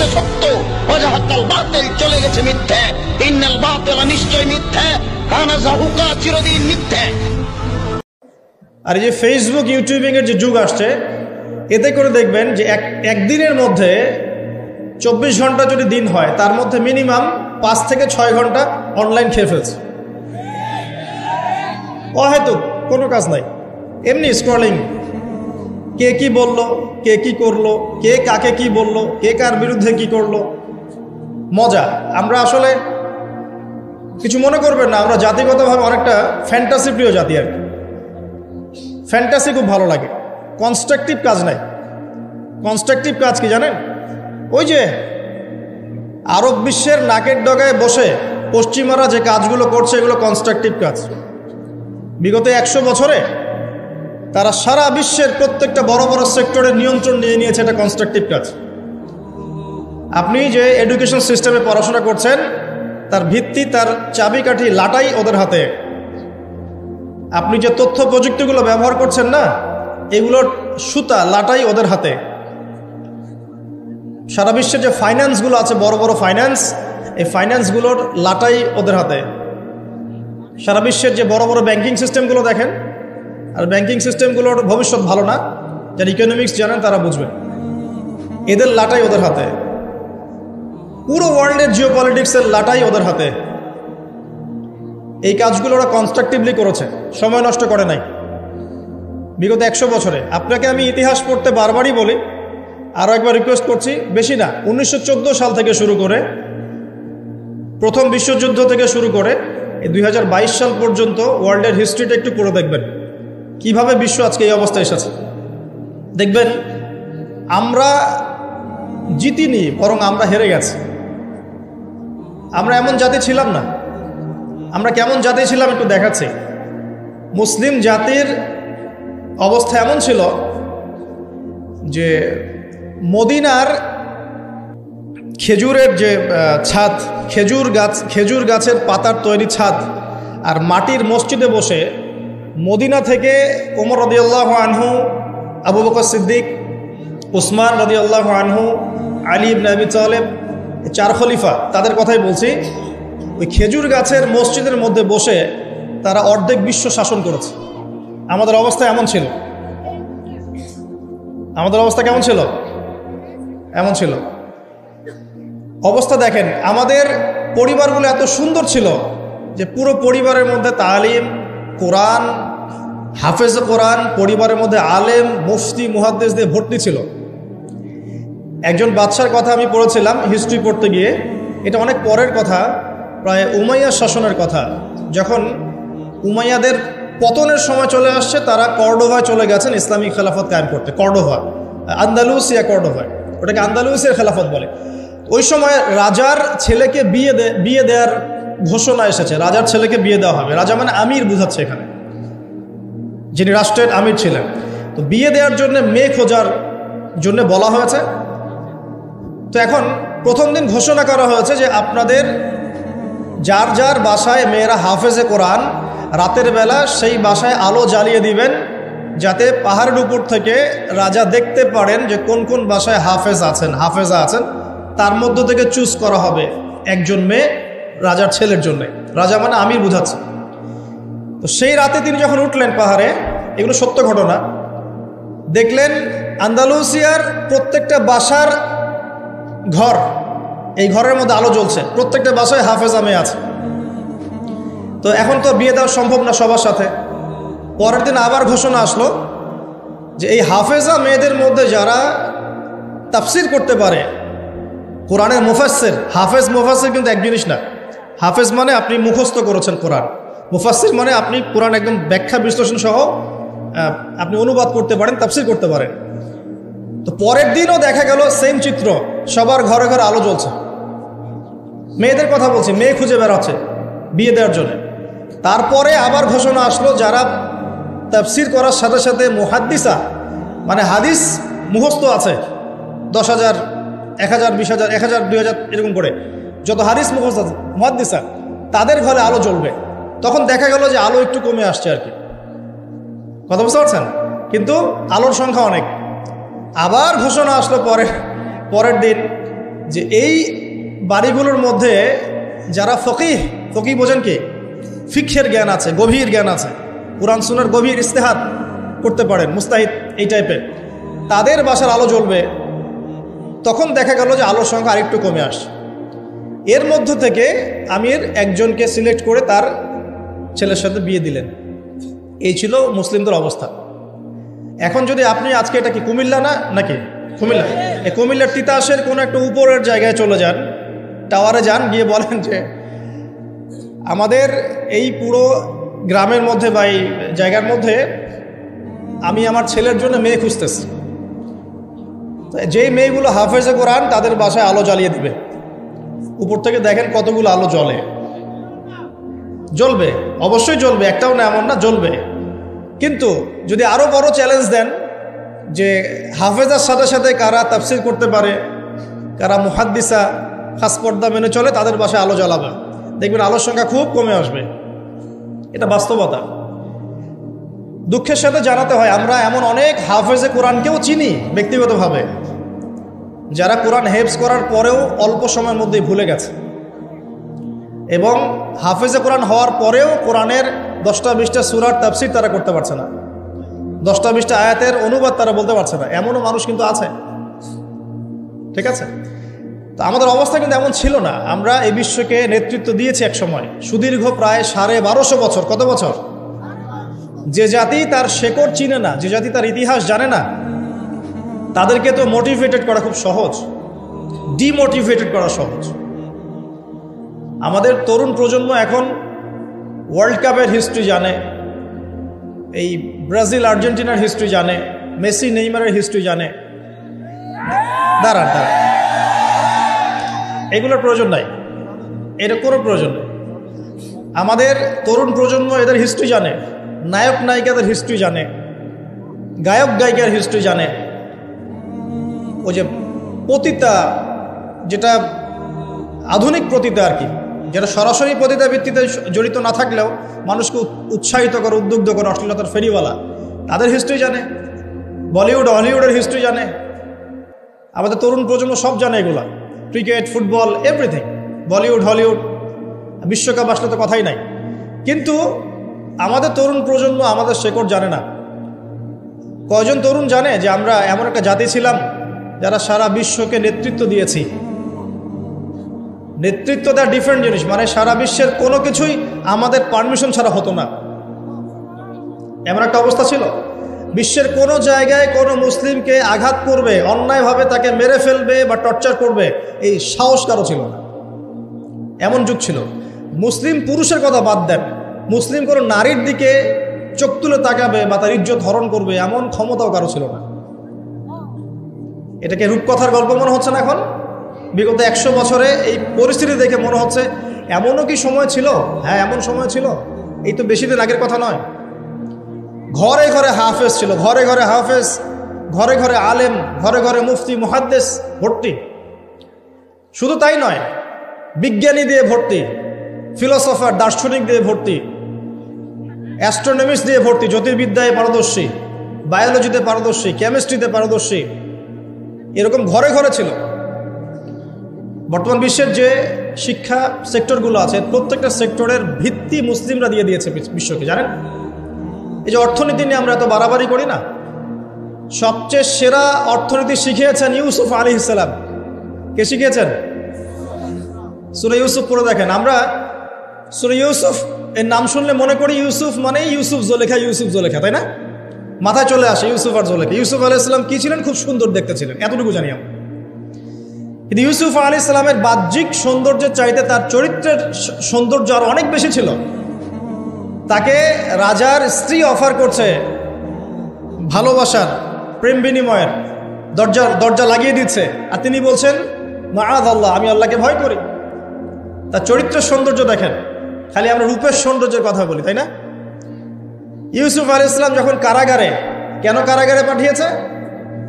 হয়েছে সত্য, ওয়াজাহাকাল বাতিল চলে গেছে মিথ্যে। ইন্নাল বাতিলা নিশ্চয় মিথ্যে, কানা যাহুকা চিরদিন মিথ্যে। আর এই যে ফেসবুক ইউটিউবিং এর যে যুগ আসছে, এতে করে দেখবেন যে একদিনের মধ্যে 24 ঘন্টা যদি দিন হয়, তার মধ্যে মিনিমাম 5 থেকে 6 ঘন্টা অনলাইন খেয়ে ফেলছে। অহেতুক কোনো কাজ নাই, এমনি স্ক্রলিং। কে কি বলল, কে কি করলো, কে কাকে কি বলল, কে কার বিরুদ্ধে কি করলো, মজা। আমরা আসলে কিছু মনে করবেন না, আমরা জাতিগতভাবে অনেকটা ফ্যান্টাসি প্রিয় জাতি আর কি। ফ্যান্টাসি খুব ভালো লাগে, কনস্ট্রাকটিভ কাজ নাই। কনস্ট্রাকটিভ কাজ কি জানেন? ওই যে আরব বিশ্বের নাকের ডগায় বসে পশ্চিমারা যে কাজগুলো করছে, এগুলো কনস্ট্রাকটিভ কাজ। বিগত 100 বছরে তারা সারা বিশ্বের প্রত্যেকটা বড় বড় সেক্টরের নিয়ন্ত্রণ নিয়ে নিয়েছে, এটা কনস্ট্রাকটিভ কাজ। আপনি যে এডুকেশন সিস্টেমে পড়াশোনা করছেন, তার ভিত্তি, তার চাবিকাঠি, লাটাই ওদের হাতে। আপনি যে তথ্য প্রযুক্তিগুলো ব্যবহার করছেন না, এগুলোর সুতা, লাটাই ওদের হাতে। সারা বিশ্বের যে ফাইন্যান্সগুলো আছে, বড় বড় ফাইন্যান্স, এই ফাইন্যান্সগুলোর লাটাই ওদের হাতে। সারা বিশ্বের যে বড় বড় ব্যাংকিং সিস্টেমগুলো দেখেন, আর ব্যাংকিং সিস্টেমগুলোর ভবিষ্যৎ ভালো না, যারা ইকোনমিক্স জানেন তারা বুঝবেন, এদের লাটাই ওদের হাতে। পুরো ওয়ার্ল্ডের জিওপলিটিক্সের লাটাই ওদের হাতে। এই কাজগুলো ওরা কনস্ট্রাকটিভলি করেছে, সময় নষ্ট করে নাই বিগত 100 বছরে। আপনাকে আমি ইতিহাস পড়তে বারবারই বলি, আরও একবার রিকোয়েস্ট করছি, বেশি না, 1914 সাল থেকে শুরু করে, প্রথম বিশ্বযুদ্ধ থেকে শুরু করে এই 2022 সাল পর্যন্ত ওয়ার্ল্ডের হিস্ট্রিটা একটু পড়ে দেখবেন, কিভাবে বিশ্ব আজকে এই অবস্থায় এসেছে। দেখবেন আমরা জিতিনি, বরং আমরা হেরে গেছি। আমরা এমন জাতি ছিলাম না। আমরা কেমন জাতি ছিলাম একটু দেখাচ্ছি। মুসলিম জাতির অবস্থা এমন ছিল যে মদিনার খেজুরের যে ছাদ, খেজুর গাছের পাতার তৈরি ছাদ, আর মাটির মসজিদে বসে মদিনা থেকে ওমর রাদিয়াল্লাহু আনহু, আবু বকর সিদ্দিক, উসমান রাদিয়াল্লাহু আনহু, আলী ইবনে আবি তালেব, 4 খলিফা, তাদের কথাই বলছি। ওই খেজুর গাছের মসজিদের মধ্যে বসে তারা অর্ধেক বিশ্ব শাসন করেছে। আমাদের অবস্থা এমন ছিল। আমাদের অবস্থা কেমন ছিল? এমন ছিল। অবস্থা দেখেন, আমাদের পরিবারগুলো এত সুন্দর ছিল যে পুরো পরিবারের মধ্যে তালিম, কোরআন, হাফেজ কোরআন, পরিবারের মধ্যে আলেম, মুফতি, মুহাদ্দিস দিয়ে ভর্তি ছিল। একজন বাদশার কথা আমি পড়েছিলাম হিস্ট্রি পড়তে গিয়ে, এটা অনেক পরের কথা, প্রায় উমাইয়া শাসনের কথা। যখন উমাইয়াদের পতনের সময় চলে আসছে, তারা কর্ডোভায় চলে গেছেন ইসলামিক খেলাফত কায়েম করতে। কর্ডোভা, আন্দালুসিয়া কর্ডোভায়, ওটাকে আন্দালুসিয়ার খেলাফত বলে। ওই সময় রাজার ছেলেকে বিয়ে দেওয়ার ঘোষণা এসেছে, রাজার ছেলেকে বিয়ে দেওয়া হবে। রাজা মানে আমির বুঝাচ্ছে এখানে, যিনি রাষ্ট্রের আমির ছিলেন। তো বিয়ে দেওয়ার জন্য মেয়ে খোঁজার জন্য বলা হয়েছে। তো এখন প্রথম দিন ঘোষণা করা হয়েছে যে আপনাদের যার যার বাসায় মেয়েরা হাফেজে কোরআন, রাতের বেলা সেই বাসায় আলো জ্বালিয়ে দিবেন, যাতে পাহাড়ের উপর থেকে রাজা দেখতে পারেন যে কোন কোন বাসায় হাফেজা আছেন। তার মধ্য থেকে চুজ করা হবে একজন মেয়ে রাজার ছেলের জন্যে। রাজা মানে আমির বুঝাচ্ছে। তো সেই রাতে তিনি যখন উঠলেন পাহাড়ে, এগুলো সত্য ঘটনা, দেখলেন আন্দালুসিয়ার প্রত্যেকটা বাসার ঘর, এই ঘরের মধ্যে আলো জ্বলছে, প্রত্যেকটা বাসায় হাফেজা মেয়ে আছে। তো এখন তো বিয়ে দেওয়া সম্ভব না সবার সাথে। পরের দিন আবার ঘোষণা আসলো যে এই হাফেজা মেয়েদের মধ্যে যারা তাফসির করতে পারে, কোরআনের মুফাসসির, হাফেজ মুফাসসির কিন্তু এক জিনিস না। হাফেজ মানে আপনি মুখস্থ করেছেন কোরআন, মুফাসসির মানে আপনি কোরআন একদম ব্যাখ্যা বিশ্লেষণ সহ আপনি অনুবাদ করতে পারেন, তাফসির করতে পারেন। তো পরের দিনও দেখা গেল সেম চিত্র, সবার ঘরে ঘরে আলো জ্বলছে। মেয়েদের কথা বলছি, মেয়ে খুঁজে বেড়াচ্ছে বিয়ে দেওয়ার জন্য। তারপরে আবার ঘোষণা আসলো যারা তাফসির করার সাথে সাথে মুহাদ্দিসা, মানে হাদিস মুখস্থ আছে, 10,000, 1,000, 20,000, 1,000, 2,000 এরকম করে যত হাদিস মুখস্থ আছে মুহাদ্দিসা, তাদের ঘরে আলো জ্বলবে। তখন দেখা গেল যে আলো একটু কমে আসছে আর কি, কথা বুঝতে পারছেন, কিন্তু আলোর সংখ্যা অনেক। আবার ঘোষণা আসলো পরের দিন যে এই বাড়িগুলোর মধ্যে যারা ফকিহ বোঝেন কি, ফিকহের জ্ঞান আছে, গভীর জ্ঞান আছে, কুরআন সুন্নাহর গভীর ইস্তেহাদ করতে পারেন, মুস্তাহিদ এই টাইপের, তাদের বাসার আলো জ্বলবে। তখন দেখা গেল যে আলোর সংখ্যা আরেকটু কমে আসে। এর মধ্য থেকে আমির একজনকে সিলেক্ট করে তার ছেলের সাথে বিয়ে দিলেন। এই ছিল মুসলিমদের অবস্থা। এখন যদি আপনি আজকে, এটা কি কুমিল্লা না নাকি কুমিল্লা, এই কুমিল্লার তিতাসের কোনো একটা উপরের জায়গায় চলে যান, টাওয়ারে যান, গিয়ে বলেন যে আমাদের এই পুরো গ্রামের মধ্যে বা এই জায়গার মধ্যে আমি আমার ছেলের জন্য মেয়ে খুঁজতেছি, যেই মেয়েগুলো হাফেজে কোরআন তাদের বাসায় আলো জ্বালিয়ে দিবে। উপর থেকে দেখেন কতগুলো আলো জ্বলবে, অবশ্যই জ্বলবে, একটাও না এমন না, জ্বলবে। কিন্তু যদি আরও বড় চ্যালেঞ্জ দেন যে হাফেজার সাথে সাথে কারা তাফসির করতে পারে, কারা মুহাদ্দিসা খাস পর্দা মেনে চলে, তাদের বাসায় আলো জ্বালাবে, দেখবেন আলোর সংখ্যা খুব কমে আসবে। এটা বাস্তবতা। দুঃখের সাথে জানাতে হয় আমরা এমন অনেক হাফেজে কোরআনকেও চিনি ব্যক্তিগতভাবে, যারা কোরআন হেফজ করার পরেও অল্প সময়ের মধ্যেই ভুলে গেছে, এবং হাফেজে কোরআন হওয়ার পরেও কোরআনের 10টা-20টা সূরার তাফসীর তারা করতে পারছে না, 10টা-20টা আয়াতের অনুবাদ তারা বলতে পারছে না, এমনও মানুষ কিন্তু আছে। ঠিক আছে, তো আমাদের অবস্থা কিন্তু এমন ছিল না। আমরা এই বিশ্বকে নেতৃত্ব দিয়েছি এক সময়, সুদীর্ঘ প্রায় 1250 বছর। কত বছর? যে জাতি তার শেকড় চিনে না, যে জাতি তার ইতিহাস জানে না, তাদেরকে তো মোটিভেটেড করা খুব সহজ, ডিমোটিভেটেড করা সহজ। আমাদের তরুণ প্রজন্ম এখন ওয়ার্ল্ড কাপের হিস্ট্রি জানে, এই ব্রাজিল আর্জেন্টিনার হিস্ট্রি জানে, মেসি নেইমারের হিস্ট্রি জানে। দাঁড়ান, এগুলোর প্রয়োজন নাই, এর কোনো প্রয়োজন নেই। আমাদের তরুণ প্রজন্ম এদের হিস্ট্রি জানে, নায়ক নায়িকাদের হিস্ট্রি জানে, গায়ক গায়িকার হিস্ট্রি জানে। ওই যে পতিতা, যেটা আধুনিক পতিতা আর কি, যেটা সরাসরি পতিতা ভিত্তিতে জড়িত না থাকলেও মানুষকে উৎসাহিত করে, উদ্বুদ্ধ করে, অশ্লীলতার ফেরিওয়ালা, তাদের হিস্ট্রি জানে। বলিউড হলিউডের হিস্ট্রি জানে। আমাদের তরুণ প্রজন্ম সব জানে এগুলা, cricket, football, everything, Bollywood Hollywood, বিশ্বকাপ আসলে তো কথাই নাই। কিন্তু আমাদের তরুণ প্রজন্ম আমাদের শেকড় জানে না। কয়জন তরুণ জানে যে আমরা এমন একটা জাতি ছিলাম যারা সারা বিশ্বকে নেতৃত্ব দিয়েছি? নেতৃত্ব দেওয়া ডিফারেন্ট জিনিস, মানে সারা বিশ্বের কোনো কিছুই আমাদের পারমিশন ছাড়া হতো না, এমন একটা অবস্থা ছিল। বিশ্বের কোনো জায়গায় কোনো মুসলিমকে আঘাত করবে, অন্যায়ভাবে তাকে মেরে ফেলবে বা টর্চার করবে, এই সাহস কারো ছিল না। এমন যুগ ছিল। মুসলিম পুরুষের কথা বাদ দেন, মুসলিম কোনো নারীর দিকে চোখ তুলে তাকাবে বা তার ইজ্জত হরণ করবে, এমন ক্ষমতাও কারো ছিল না। এটাকে রূপকথার গল্প মনে হচ্ছে না এখন? বিগত 100 বছরে এই পরিস্থিতি দেখে মনে হচ্ছে এমনও কি সময় ছিল? হ্যাঁ, এমন সময় ছিল, এই তো বেশি দিন আগের কথা নয়। ঘরে ঘরে হাফেজ ছিল, ঘরে ঘরে হাফেজ, ঘরে ঘরে আলেম, ঘরে ঘরে মুফতি মুহাদ্দিস ভর্তি। শুধু তাই নয়, বিজ্ঞানী দিয়ে ভর্তি, ফিলোসফার দার্শনিক দিয়ে ভর্তি, অ্যাস্ট্রোনমিস্ট দিয়ে ভর্তি, জ্যোতির্বিদ্যায় পারদর্শী, বায়োলজিতে পারদর্শী, কেমিস্ট্রিতে পারদর্শী, এরকম ঘরে ঘরে ছিল। বর্তমান বিশ্বের যে শিক্ষা সেক্টরগুলো আছে, প্রত্যেকটা সেক্টরের ভিত্তি মুসলিমরা দিয়ে দিয়েছে বিশ্বকে, জানেন? এই যে অর্থনীতি নিয়ে আমরা এত বাড়াবাড়ি করি না, সবচেয়ে সেরা অর্থনীতি শিখিয়েছেন ইউসুফ আলাইহিস সালাম। কে শিখিয়েছেন? সূরা ইউসুফ পড়ে দেখেন। আমরা সূরা ইউসুফ এর নাম শুনলে মনে করি ইউসুফ মানে ইউসুফ জুলেখা, তাই না? মাথায় চলে আসে ইউসুফ আর জুলেখা। ইউসুফ আলাইহিস সালাম কি ছিলেন? খুব সুন্দর দেখতে ছিলেন, এতটুকু জানি আমরা। কিন্তু ইউসুফ আলাইহিস সালামের বাহ্যিক সৌন্দর্যের চাইতে তার চরিত্রের সৌন্দর্য আরো অনেক বেশি ছিল। তাকে রাজার স্ত্রী অফার করছে ভালোবাসার, প্রেম বিনিময়ের দরজা লাগিয়ে দিচ্ছে, আর তিনি বলছেন মাআযাল্লাহ, আমি আল্লাহকে ভয় করি। তার চরিত্রের সৌন্দর্য দেখেন। খালি আমরা রূপের সৌন্দর্যের কথা বলি, তাই না? ইউসুফ আলাইহিস সালাম যখন কারাগারে, কেন কারাগারে পাঠিয়েছে?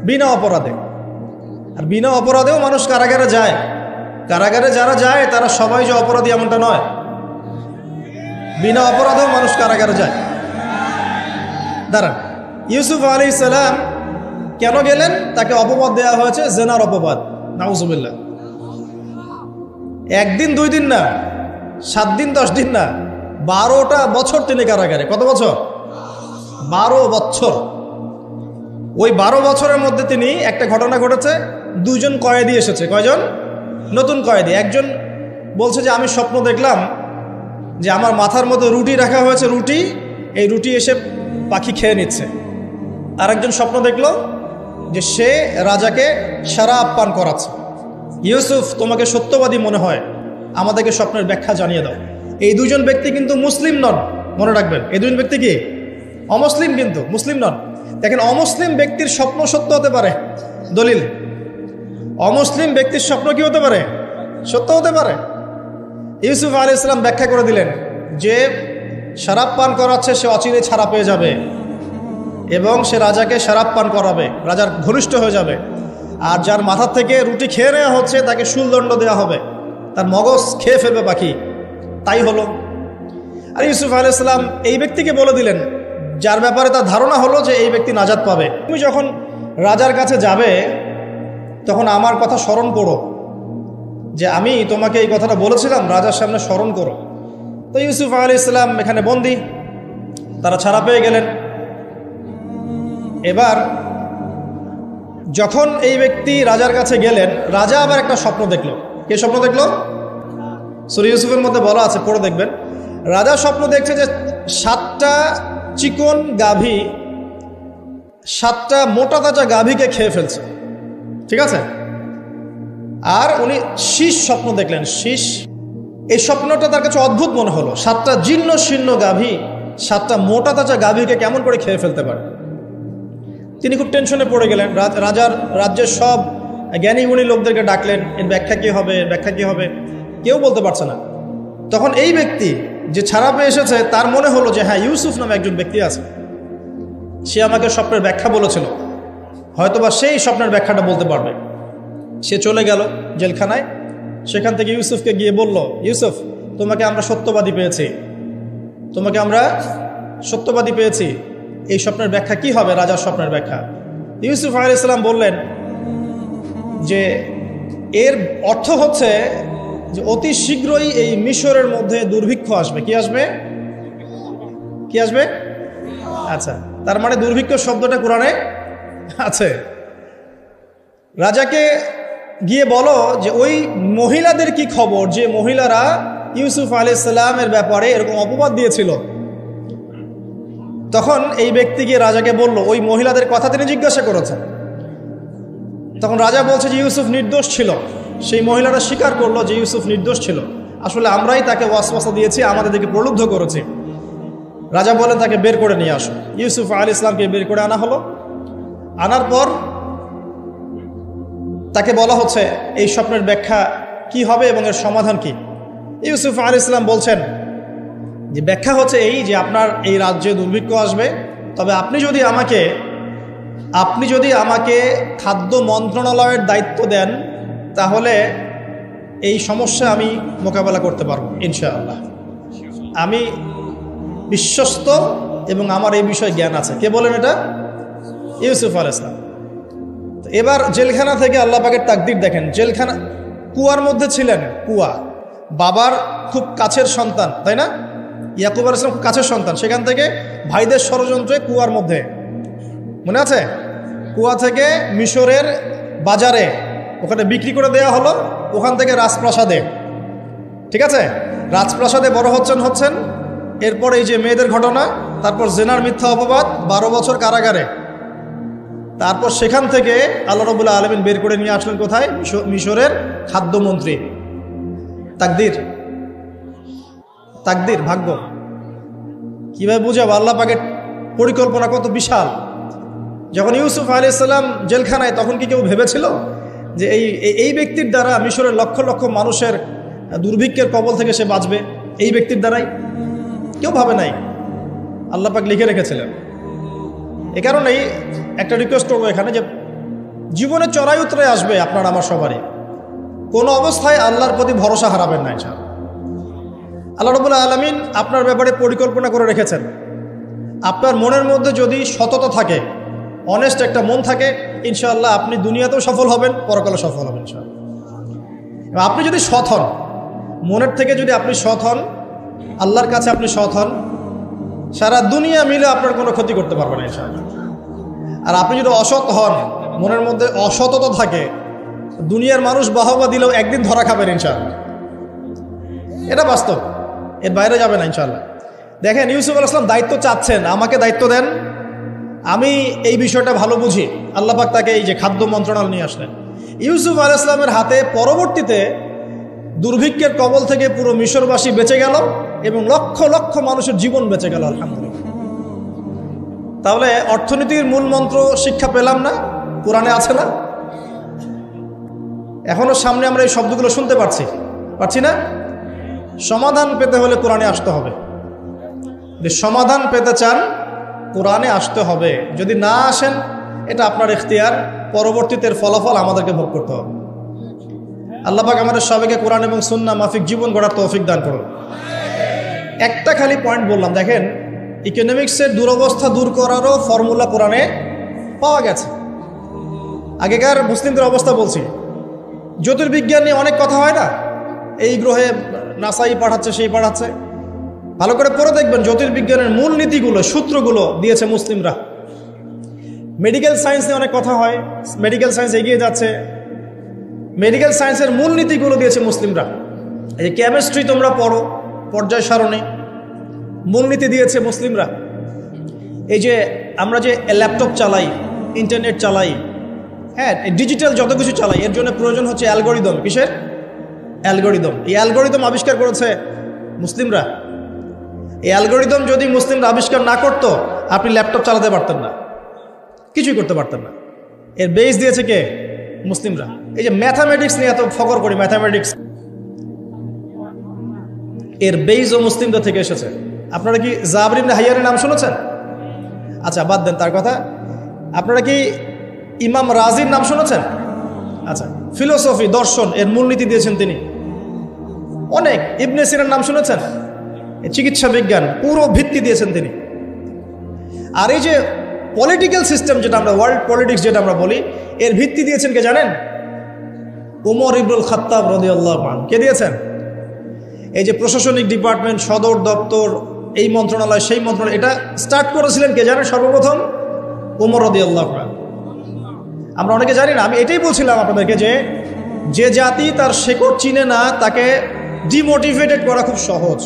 বিনা অপরাধে। আর বিনা অপরাধেও মানুষ কারাগারে যায়। কারাগারে যারা যায় তারা সবাই যে অপরাধী এমনটা নয়, বিনা অপরাধেও মানুষ কারাগারে যায়। দাঁড়ান, ইউসুফ আলাইহিস সালাম কেন গেলেন? তাকে অপবাদ দেওয়া হয়েছে, জেনার অপবাদ, নাউজুবিল্লাহ। একদিন 2 দিন না, 7 দিন 10 দিন না, 12টা বছর তিনি কারাগারে। কত বছর? 12 বছর। ওই 12 বছরের মধ্যে তিনি একটা ঘটনা ঘটেছে, 2 জন কয়েদি এসেছে। কয়জন? নতুন কয়েদি। একজন বলছে যে আমি স্বপ্ন দেখলাম যে আমার মাথার মধ্যে রুটি রাখা হয়েছে, এই রুটি এসে পাখি খেয়ে নিচ্ছে। আরেকজন স্বপ্ন দেখলো যে সে রাজাকে শরাব পান করাচ্ছে। ইউসুফ, তোমাকে সত্যবাদী মনে হয়, আমাদেরকে স্বপ্নের ব্যাখ্যা জানিয়ে দাও। এই 2 জন ব্যক্তি কিন্তু মুসলিম নন, মনে রাখবেন। এই 2 জন ব্যক্তি কি? অমুসলিম, কিন্তু মুসলিম নন। দেখেন, অমুসলিম ব্যক্তির স্বপ্ন সত্য হতে পারে। দলিল, অমুসলিম ব্যক্তির স্বপ্ন কি হতে পারে? সত্য হতে পারে। ইউসুফ আলাইহিস সালাম ব্যাখ্যা করে দিলেন যে শরাব পান করাচ্ছে, সে অচিরে ছাড়া পেয়ে যাবে এবং সে রাজাকে শরাব পান করাবে, রাজার ঘনিষ্ঠ হয়ে যাবে। আর যার মাথার থেকে রুটি খেয়ে নেওয়া হচ্ছে তাকে শুলদণ্ড দেওয়া হবে, তার মগজ খেয়ে ফেলবে পাখি। তাই হলো। আর ইউসুফ আলাইহিস সালাম এই ব্যক্তিকে বলে দিলেন, যার ব্যাপারে তার ধারণা হলো যে এই ব্যক্তি নাজাত পাবে, তুমি যখন রাজার কাছে যাবে তখন আমার কথা স্মরণ করো, যে আমি তোমাকে এই কথাটা বলেছিলাম, রাজার সামনে স্মরণ করো। তো ইউসুফ আলাইহিস সালাম এখানে বন্দী, তারা ছাড়া পেয়ে গেলেন। এবার যখন এই ব্যক্তি রাজার কাছে গেলেন, রাজা আবার একটা স্বপ্ন দেখলো। কে স্বপ্ন দেখলো? সূরা ইউসুফের মধ্যে বলা আছে, পড়ে দেখবেন। রাজা স্বপ্ন দেখছে যে 7টা চিকন গাভী 7টা মোটা তাজা গাভীকে খেয়ে ফেলছে। ঠিক আছে? আর উনি শীষ স্বপ্ন দেখলেন। শীষ, এই স্বপ্নটা তার কাছে অদ্ভুত মনে হলো। 7টা জীর্ণ শীর্ণ গাভী 7টা মোটা তাজা গাভীকে কেমন করে খেয়ে ফেলতে পারে? তিনি খুব টেনশনে পড়ে গেলেন। রাজ্যের সব জ্ঞানী গুণী লোকদেরকে ডাকলেন, এর ব্যাখ্যা কী হবে, ব্যাখ্যা কী হবে, কেউ বলতে পারছে না। তখন এই ব্যক্তি যে ছাড়া পেয়ে এসেছে, তার মনে হলো যে হ্যাঁ, ইউসুফ নামে একজন ব্যক্তি আছে, সে আমাকে স্বপ্নের ব্যাখ্যা বলেছিল, হয়তোবা সেই স্বপ্নের ব্যাখ্যাটা বলতে পারবে। সে চলে গেল জেলখানায়। সেখান থেকে ইউসুফকে গিয়ে বলল, ইউসুফ, তোমাকে আমরা সত্যবাদী পেয়েছি, এই স্বপ্নের ব্যাখ্যা কি হবে, রাজার স্বপ্নের ব্যাখ্যা। ইউসুফ আলাইহিস সালাম বললেন যে এর অর্থ হচ্ছে যে অতি শীঘ্রই এই মিশরের মধ্যে দুর্ভিক্ষ আসবে। কি আসবে? আচ্ছা, তার মানে দুর্ভিক্ষ শব্দটা কোরআনে আছে। রাজাকে গিয়ে বলো যে ওই মহিলাদের কি খবর, যে মহিলারা ইউসুফ আলাইহিস সালামের ব্যাপারে এরকম অপবাদ দিয়েছিল। তখন এই ব্যক্তি গিয়ে রাজাকে বলল, ওই মহিলাদের কথা তিনি জিজ্ঞাসা করেছেন। তখন রাজা বলছে যে ইউসুফ নির্দোষ ছিল। সেই মহিলারা স্বীকার করলো যে ইউসুফ নির্দোষ ছিল, আসলে আমরাই তাকে ওয়াসওয়াসা দিয়েছি, আমাদেরকে প্রলুব্ধ করেছি। রাজা বলেন তাকে বের করে নিয়ে আসো। ইউসুফ আলাইহিস সালামকে বের করে আনা হলো। আনার পর তাকে বলা হচ্ছে এই স্বপ্নের ব্যাখ্যা কি হবে এবং এর সমাধান কি। ইউসুফ আলাইহিস সালাম বলছেন যে ব্যাখ্যা হচ্ছে এই যে আপনার এই রাজ্যে দুর্ভিক্ষ আসবে, তবে আপনি যদি আমাকে খাদ্য মন্ত্রণালয়ের দায়িত্ব দেন, তাহলে এই সমস্যা আমি মোকাবেলা করতে পারব ইনশাআল্লাহ। আমি বিশ্বস্ত এবং আমার এই বিষয়ে জ্ঞান আছে। কে বলেন এটা? ইউসুফ আলাইহিস সালাম। এবার জেলখানা থেকে আল্লাহ পাকের তাকদীর দেখেন। জেলখানা, কুয়ার মধ্যে ছিলেন, কুয়া, বাবার খুব কাছের সন্তান, তাই না? ইয়াকুব আলাইহিস সালাম খুব কাছের সন্তান। সেখান থেকে ভাইদের ষড়যন্ত্রে কুয়ার মধ্যে, মনে আছে? কুয়া থেকে মিশরের বাজারে ওখানে বিক্রি করে দেওয়া হলো, ওখান থেকে রাজপ্রাসাদে, ঠিক আছে, রাজপ্রাসাদে বড় হচ্ছেন। এরপর এই যে মেয়েদের ঘটনা, তারপর জেনার মিথ্যা অপবাদ, 12 বছর কারাগারে। তারপর সেখান থেকে আল্লাহ রাব্বুল আলামিন বের করে নিয়ে আসলেন কোথায়? মিশরের খাদ্যমন্ত্রী। তাকদীর, ভাগ্য। কিভাবে বুঝাবো আল্লাহ পাকের পরিকল্পনা কত বিশাল। যখন ইউসুফ আলাইহিস সালাম জেলখানায়, তখন কি কেউ ভেবেছিল যে এই ব্যক্তির দ্বারা মিশরের লক্ষ লক্ষ মানুষের দুর্ভিক্ষের কবল থেকে সে বাঁচবে? এই ব্যক্তির দ্বারাই? কেউ ভাবে নাই। আল্লাহ পাক লিখে রেখেছিলেন। এ কারণেই একটা রিকোয়েস্ট করবো এখানে, যে জীবনে চড়াই উতরে আসবে আপনার আমার সবারই। কোনো অবস্থায় আল্লাহর প্রতি ভরসা হারাবেন না। ইনশাআল্লাহ আল্লাহ রাব্বুল আলামিন আপনার ব্যাপারে পরিকল্পনা করে রেখেছেন। আপনার মনের মধ্যে যদি সততা থাকে, অনেস্ট একটা মন থাকে, ইনশাআল্লাহ আপনি দুনিয়াতেও সফল হবেন, পরকালে সফল হবেন ইনশাআল্লাহ। আপনি যদি সৎ হন, মনের থেকে যদি আপনি সৎ হন, আল্লাহর কাছে আপনি সৎ হন, সারা দুনিয়া মিলে আপনার কোনো ক্ষতি করতে পারবে না ইনশাআল্লাহ। আর আপনি যদি অসৎ হন, মনের মধ্যে অসততা থাকে, দুনিয়ার মানুষ বাহবা দিলেও একদিন ধরা খাবেন ইনশাআল্লাহ। এটা বাস্তব, এর বাইরে যাবে না ইনশাআল্লাহ। দেখেন, ইউসুফ আলাইহিস সালাম দায়িত্ব চাচ্ছেন, আমাকে দায়িত্ব দেন, আমি এই বিষয়টা ভালো বুঝি। আল্লাহ পাক তাকে এই যে খাদ্য মন্ত্রণালয় নিয়ে আসলেন। ইউসুফ আলাইহিস সালামের হাতে পরবর্তীতে দুর্ভিক্ষের কবল থেকে পুরো মিশরবাসী বেঁচে গেল এবং লক্ষ লক্ষ মানুষের জীবন বেঁচে গেল, আলহামদুলিল্লাহ। তাহলে অর্থনীতির মূল মন্ত্র শিক্ষা পেলাম না? কোরআনে আছে না? এখনো সামনে আমরা এই শব্দগুলো শুনতে পারছি না? সমাধান পেতে হলে কোরআনে আসতে হবে। যদি সমাধান পেতে চান, কোরআনে আসতে হবে। যদি না আসেন, এটা আপনার ইখতিয়ার, পরবর্তীতে ফলাফল আমাদেরকে ভোগ করতে হবে। আল্লাহ পাক আমাদের সবাইকে কোরআন এবং সুন্নাহ মাফিক জীবন গড়ার তৌফিক দান করুন। একটা খালি পয়েন্ট বললাম, দেখেন, ইকোনমিক্সের দুরবস্থা দূর করারও ফর্মুলা কোরআনে পাওয়া গেছে। আগেকার মুসলিমদের অবস্থা বলছি, জ্যোতির্বিজ্ঞান নিয়ে অনেক কথা হয় না, এই গ্রহে নাসাই পাঠাচ্ছে, সেই পাঠাচ্ছে। ভালো করে পড়ে দেখবেন, জ্যোতির্বিজ্ঞানের মূল নীতিগুলো, সূত্রগুলো দিয়েছে মুসলিমরা। মেডিকেল সায়েন্স নিয়ে অনেক কথা হয়, মেডিকেল সায়েন্স এগিয়ে যাচ্ছে, মেডিকেল সায়েন্সের মূল নীতিগুলো দিয়েছে মুসলিমরা। এই যে কেমিস্ট্রি তোমরা পড়ো, পর্যায় সারণী, মূলনীতি দিয়েছে মুসলিমরা। এই যে আমরা যে ল্যাপটপ চালাই, ইন্টারনেট চালাই, হ্যাঁ, ডিজিটাল যত কিছু চালাই, এর জন্য প্রয়োজন হচ্ছে অ্যালগোরিদম। কিসের অ্যালগোরিদম? এই অ্যালগোরিদম আবিষ্কার করেছে মুসলিমরা। এই অ্যালগোরিদম যদি মুসলিমরা আবিষ্কার না করতো, আপনি ল্যাপটপ চালাতে পারতেন না, কিছুই করতে পারতেন না। এর বেস দিয়েছে কে? মুসলিমরা। এই যে ম্যাথামেটিক্স নিয়ে এত ফকর করি, ম্যাথামেটিক্স, এর বেসও মুসলিমদের থেকে এসেছে। আপনারা কি জাবর ইবনে হাইয়ানের নাম শুনেছেন? আচ্ছা, বাদ দেন তার কথা। আপনারা কি ইমাম রাজির নাম শুনেছেন? আচ্ছা, ফিলোসফি, দর্শন, এর মূলনীতি দিয়েছেন তিনি। অনেক, ইবনে সিনার নাম শুনেছেন? চিকিৎসা বিজ্ঞান, পুরো ভিত্তি দিয়েছেন তিনি। আর এই যে পলিটিক্যাল সিস্টেম, যেটা আমরা ওয়ার্ল্ড পলিটিক্স যেটা আমরা বলি, এর ভিত্তি দিয়েছেন কে জানেন? উমর ইবনুল খাত্তাব রাদিয়াল্লাহু আনহু। কে দিয়েছেন? এই যে প্রশাসনিক ডিপার্টমেন্ট, সদর দপ্তর, এই মন্ত্রণালয়, সেই মন্ত্রণালয়, এটা স্টার্ট করেছিলেন কে জানেন? সর্বপ্রথম উমর রাদিয়াল্লাহু আনহু। আমরা অনেকে জানি না। আমি এটাই বলছিলাম আপনাদেরকে, যে জাতি তার শেকড় চিনে না, তাকে ডিমোটিভেটেড করা খুব সহজ।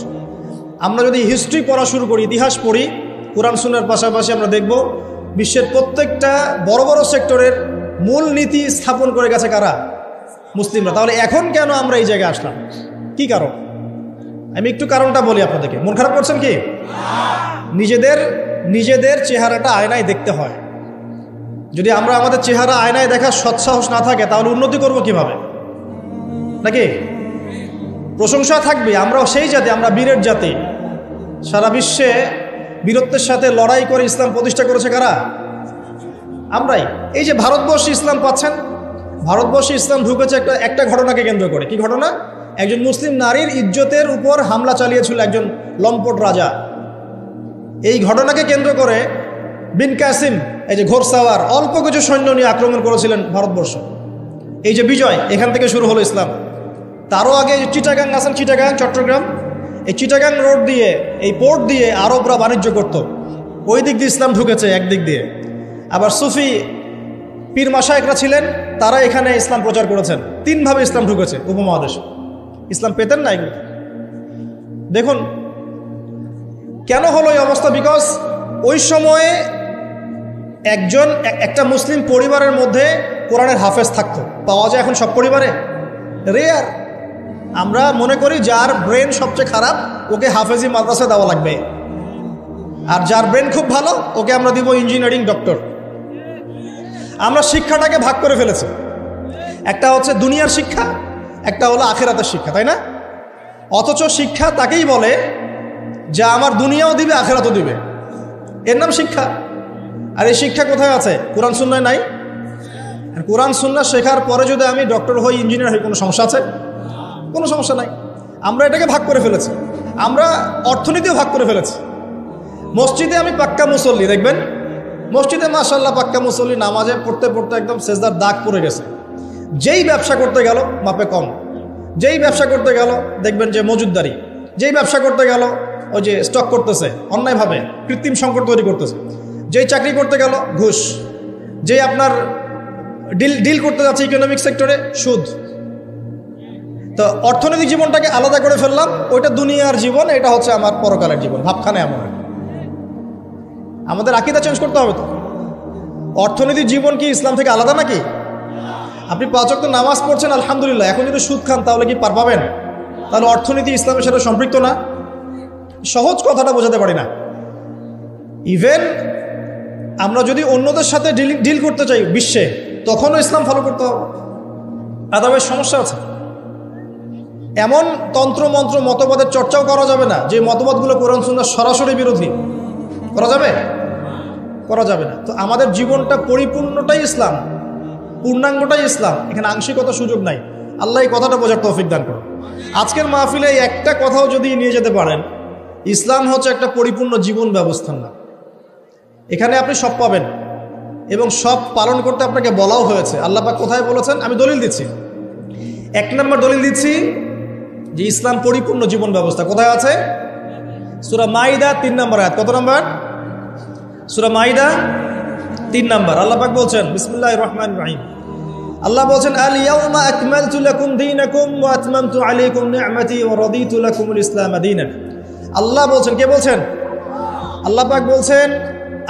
আমরা যদি হিস্ট্রি পড়া শুরু করি, ইতিহাস পড়ি, কোরআন সুন্নাহর পাশাপাশি আমরা দেখব বিশ্বের প্রত্যেকটা বড় বড় সেক্টরের মূল নীতি স্থাপন করে গেছে কারা? মুসলিমরা। তাহলে এখন কেন আমরা এই জায়গায় আসলাম? কি কারণ? আমি একটু কারণটা বলি আপনাদেরকে। মন খারাপ করছেন কি? নিজেদের চেহারাটা আয়নায় দেখতে হয়। যদি আমরা আমাদের চেহারা আয়নায় দেখার সৎসাহস না থাকে, তাহলে উন্নতি করব কিভাবে? নাকি প্রশংসা থাকবে? আমরাও সেই জাতি, আমরা বীরের জাতি। সারা বিশ্বে বীরত্বের সাথে লড়াই করে ইসলাম প্রতিষ্ঠা করেছে কারা? আমরাই। এই যে ভারতবর্ষে ইসলাম পাচ্ছেন, ভারতবর্ষে ইসলাম ঢুকেছে একটা ঘটনাকে কেন্দ্র করে। কি ঘটনা? একজন মুসলিম নারীর ইজ্জতের উপর হামলা চালিয়েছিল একজন লম্পট রাজা। এই ঘটনাকে কেন্দ্র করে বিন কাসিম, এই যে ঘোরসাওয়ার, অল্প কিছু সৈন্য নিয়ে আক্রমণ করেছিলেন ভারতবর্ষ। এই যে বিজয়, এখান থেকে শুরু হলো ইসলাম। তারও আগে চিটাগাং আছেন, চিটাগাং, চট্টগ্রাম, এই চিটাগাং রোড দিয়ে, এই পোর্ট দিয়ে আরবরা বাণিজ্য করত। ওই দিক দিয়ে ইসলাম ঢুকেছে একদিক দিয়ে। আবার সুফি পীর মাশায়েখরা ছিলেন, তারা এখানে ইসলাম প্রচার করেছেন। তিনভাবে ইসলাম ঢুকেছে উপমহাদেশে। ইসলাম পেতেন না এগুলো। দেখুন কেন হলো এই অবস্থা। বিকজ ওই সময়ে একটা মুসলিম পরিবারের মধ্যে কোরআনের হাফেজ থাকতো। পাওয়া যায় এখন সব পরিবারে? রেয়ার। আমরা মনে করি যার ব্রেন সবচেয়ে খারাপ, ওকে হাফেজি মাদ্রাসা দেওয়া লাগবে, আর যার ব্রেন খুব ভালো, ওকে আমরা দিব ইঞ্জিনিয়ারিং, ডক্টর। আমরা শিক্ষাটাকে ভাগ করে ফেলেছি। একটা হচ্ছে দুনিয়ার শিক্ষা, একটা হলো আখিরাতের শিক্ষা, তাই না? অথচ শিক্ষা তাকেই বলে যা আমার দুনিয়াও দিবে, আখিরাতও দিবে, এর নাম শিক্ষা। আর এই শিক্ষা কোথায় আছে? কোরআন সুন্নাহয় নাই। আর কোরআন সুন্নাহ শেখার পরে যদি আমি ডক্টর হই, ইঞ্জিনিয়ার হই, কোনো সমস্যা আছে? কোনো সমস্যা নাই। আমরা এটাকে ভাগ করে ফেলেছি। আমরা অর্থনীতিও ভাগ করে ফেলেছি। মসজিদে আমি পাক্কা মুসল্লি, দেখবেন মসজিদে মাশাআল্লাহ পাক্কা মুসল্লি, নামাজে পড়তে পড়তে একদম সেজদার দাগ পড়ে গেছে। যেই ব্যবসা করতে গেল মাপে কম, যেই ব্যবসা করতে গেল দেখবেন যে মজুদদারি, যেই ব্যবসা করতে গেল ওই যে স্টক করতেছে অন্যায়ভাবে, কৃত্রিম সংকট তৈরি করতেছে, যেই চাকরি করতে গেল ঘুষ, যেই আপনার ডিল করতে যাচ্ছে ইকোনমিক সেক্টরে সুদ। তো অর্থনৈতিক জীবনটাকে আলাদা করে ফেললাম, ওইটা দুনিয়ার জীবন, এটা হচ্ছে আমার পরকালের জীবন, ভাবখানে এমন। আমাদের আকীদা চেঞ্জ করতে হবে তো। অর্থনৈতিক জীবন কি ইসলাম থেকে আলাদা নাকি? আপনি 5 ওয়াক্ত নামাজ পড়ছেন আলহামদুলিল্লাহ, এখন যদি সুদ খান তাহলে কি পার পাবেন? তাহলে অর্থনীতি ইসলামের সাথে সম্পৃক্ত না? সহজ কথাটা বোঝাতে পারি না। ইভেন আমরা যদি অন্যদের সাথে ডিল করতে চাই বিশ্বে, তখনও ইসলাম ফলো করতে হবে, আদাবের সমস্যা আছে। এমন তন্ত্র মন্ত্র মতবাদের চর্চাও করা যাবে না যে মতবাদগুলো কোরআন সুন্নাহর সরাসরি বিরোধী। করা যাবে? করা যাবে না। তো আমাদের জীবনটা পরিপূর্ণটাই ইসলাম, পূর্ণাঙ্গটাই ইসলাম, এখানে আংশিকতা সুযোগ নাই। আল্লাহ এই কথাটা বোঝার তৌফিক দান করুন। আজকের মাহফিলে একটা কথাও যদি নিয়ে যেতে পারেন, ইসলাম হচ্ছে একটা পরিপূর্ণ জীবন ব্যবস্থার নাম। এখানে আপনি সব পাবেন এবং সব পালন করতে আপনাকে বলাও হয়েছে। আল্লাহ পাক কোথায় বলেছেন? আমি দলিল দিচ্ছি। 1 নম্বর দলিল দিচ্ছি যে ইসলাম পরিপূর্ণ জীবন ব্যবস্থা। কোথায় আছে? সূরা মাইদা 3 নম্বর আয়াত। কত নম্বর? সূরা মাইদা 3 নম্বর। আল্লাহ পাক বলছেন, বিসমিল্লাহির রহমানির রহিম, আল্লাহ বলছেন, আল ইয়াউমা আকমালতু লাকুম দীনাকুম ওয়া আতমামতু আলাইকুম নি'মাতি ওয়া রাদিতু লাকুমুল ইসলাম দীনান। আল্লাহ বলছেন, কে বলছেন? আল্লাহ পাক বলছেন,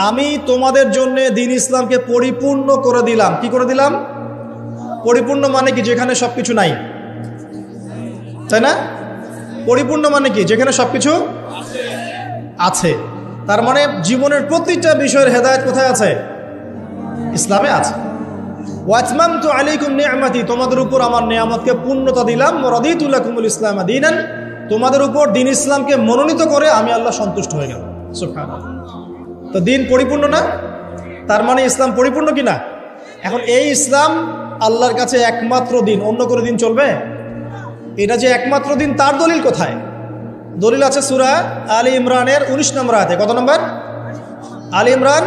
আমি তোমাদের জন্য দ্বীন ইসলামকে পরিপূর্ণ করে দিলাম। কি করে দিলাম? পরিপূর্ণ মানে কি? যেখানে সবকিছু নাই, তাই না? পরিপূর্ণ মানে কি? যেখানে সবকিছু আছে। তার মানে জীবনের প্রতিটা বিষয়ের হেদায়েত কোথায় আছে? ইসলামে আছে। ওয়া আতমামতু আলাইকুম নি'মাতি, তোমাদের উপর আমার নিয়ামতকে পূর্ণতা দিলাম। ওয়া রাদিতু লাকুমুল ইসলাম দীনান, তোমাদের উপর দ্বীন ইসলামকে মনোনীত করে আমি আল্লাহ সন্তুষ্ট হয়ে গেলাম। সুবহানাল্লাহ। তো দ্বীন পরিপূর্ণ না? তার মানে ইসলাম পরিপূর্ণ কি না? এখন এই ইসলাম আল্লাহর কাছে একমাত্র দিন, অন্য করে দিন চলবে? এটা যে একমাত্র দিন, তার দলিল কোথায়? দলিল আছে সূরা আলী ইমরানের 19 নম্বর আয়াতে। কত নম্বর? আলী ইমরান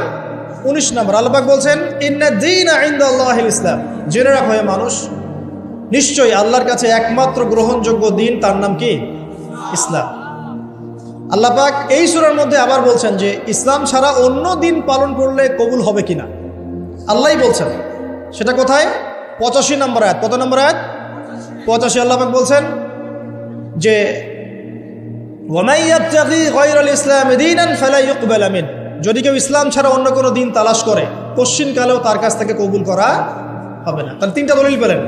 19 নম্বর। আল্লাহ পাক বলছেন, ইন্না দীনা ইনদাল্লাহিল ইসলাম, জেনে রাখো হে মানুষ, নিশ্চয়ই আল্লাহর কাছে একমাত্র গ্রহণযোগ্য দিন, তার নাম কি? ইসলাম। আল্লাহ পাক এই সূরার মধ্যে আবার বলছেন যে ইসলাম ছাড়া অন্য দিন পালন করলে কবুল হবে কিনা, আল্লাহই বলছেন। সেটা কোথায়? 85 নম্বর আয়াত। কত নম্বর আয়াত? 85। আল্লাহ পাক বলছেন যে ওয়া মান ইয়াবতাগি গায়রাল ইসলামি দীনান ফালা ইউকবাল মিন, যদি কেউ ইসলাম ছাড়া অন্য কোনো দিন তালাশ করে, কশ্চিনকালেও তার কাছ থেকে কবুল করা হবে না। তার 3টা দলিল পেলেন।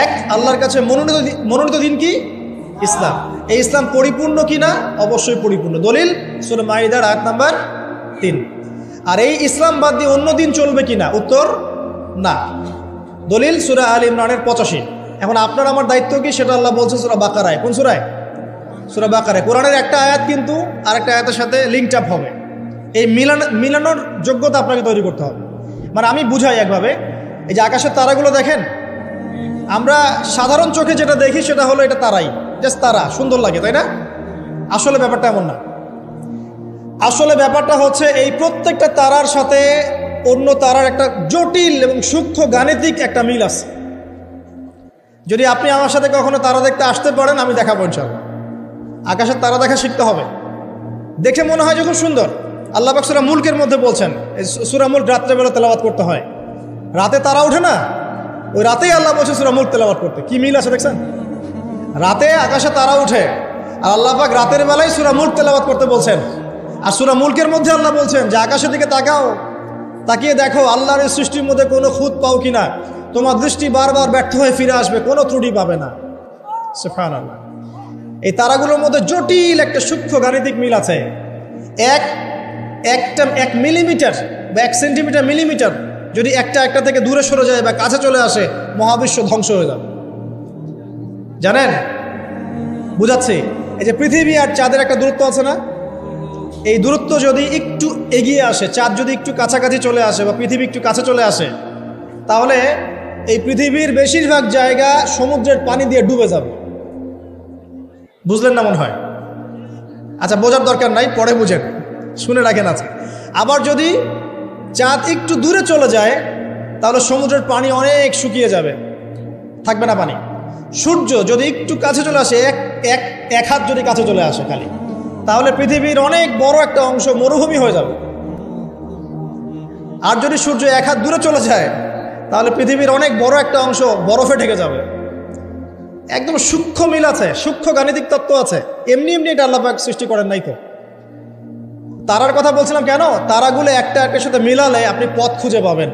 1, আল্লাহর কাছে মনোনীত দিন কি? ইসলাম। এই ইসলাম পরিপূর্ণ কিনা? অবশ্যই পরিপূর্ণ। দলিল সূরা মাইদার আয়াত নাম্বার 3। আর এই ইসলাম বাদ দিয়ে অন্য দিন চলবে কিনা? উত্তর না। দলিল সূরা আলী ইমরানের 85। এখন আপনার আমার দায়িত্ব কি? সেটা আল্লাহ বলছে সূরা বাকারায়। কোন সূরায়? সূরা বাকারায়। কোরআনের একটা আয়াত কিন্তু আরেকটা আয়াতের সাথে লিঙ্কড আপ হবে। এই মিলানোর যোগ্যতা আপনাকে তৈরি করতে হবে। মানে আমি বুঝাই একভাবে, এই যে আকাশের তারাগুলো দেখেন, আমরা সাধারণ চোখে যেটা দেখি সেটা হলো এটা তারাই, জাস্ট তারা, সুন্দর লাগে, তাই না? আসলে ব্যাপারটা এমন না। আসলে ব্যাপারটা হচ্ছে এই প্রত্যেকটা তারার সাথে অন্য তারার একটা জটিল এবং সূক্ষ্ম গাণিতিক একটা মিল আছে। যদি আপনি আমার সাথে কখনো তারা দেখতে আসতে পারেন, আমি দেখাবো ইনশাআল্লাহ। আকাশের তারা দেখা শিখতে হবে। দেখে মনে হয় যে খুব সুন্দর। আল্লাহ পাক সূরা মুলকের মধ্যে বলছেন, সূরা মুলক রাত্রেবেলা তেলাওয়াত করতে হয়, রাতে তারা ওঠে না, ওই রাতেই আল্লাহ বলছে সূরা মুলক তেলাওয়াত করতে। কি মিল আছে দেখছেন? রাতে আকাশে তারা উঠে, আর আল্লাহ পাক রাতের বেলায় সূরা মুলক তেলাওয়াত করতে বলছেন। আর সূরা মুলকের মধ্যে আল্লাহ বলছেন যে আকাশের দিকে তাকাও, তাকিয়ে দেখো আল্লাহর এই সৃষ্টির মধ্যে কোনো খুঁত পাও কিনা, তোমার দৃষ্টি বারবার ব্যর্থ হয়ে ফিরে আসবে, কোনো ত্রুটি পাবে না। সুবহানাল্লাহ। এই তারাগুলোর মধ্যে জটিল একটা সূক্ষ্ম গাণিতিক মিল আছে। এক মিলিমিটার বা 1 সেন্টিমিটার মিলিমিটার যদি একটা থেকে দূরে সরে যায় বা কাছে চলে আসে, মহাবিশ্ব ধ্বংস হয়ে যাবে। জানেন? বুঝাচ্ছি। এই যে পৃথিবী আর চাঁদের একটা দূরত্ব আছে না, এই দূরত্ব যদি একটু এগিয়ে আসে, চাঁদ যদি একটু কাছাকাছি চলে আসে বা পৃথিবী একটু কাছে চলে আসে, তাহলে এই পৃথিবীর বেশিরভাগ জায়গা সমুদ্রের পানি দিয়ে ডুবে যাবে। বুঝলেন না মনে হয়? আচ্ছা, বোঝার দরকার নাই, পরে বুঝেন, শুনে রাখেন। আছে আবার যদি চাঁদ একটু দূরে চলে যায়, তাহলে সমুদ্রের পানি অনেক শুকিয়ে যাবে, থাকবে না পানি। সূর্য যদি একটু কাছে চলে আসে, এক হাত যদি কাছে চলে আসে খালি, তাহলে পৃথিবীর অনেক বড় একটা অংশ মরুভূমি হয়ে যাবে। আর যদি সূর্য এক হাত দূরে চলে যায়, তাহলে পৃথিবীর অনেক বড় একটা অংশ বরফে ঢেকে যাবে। একদম সূক্ষ্ম মিল আছে, সূক্ষ্ম গাণিতিক তত্ত্ব আছে। এমনি এমনি এটা আল্লাহ পাক সৃষ্টি করেন নাই তো। তারার কথা বলছিলাম কেন, তারাগুলো একটা একটার সাথে মিলালে আপনি পথ খুঁজে পাবেন।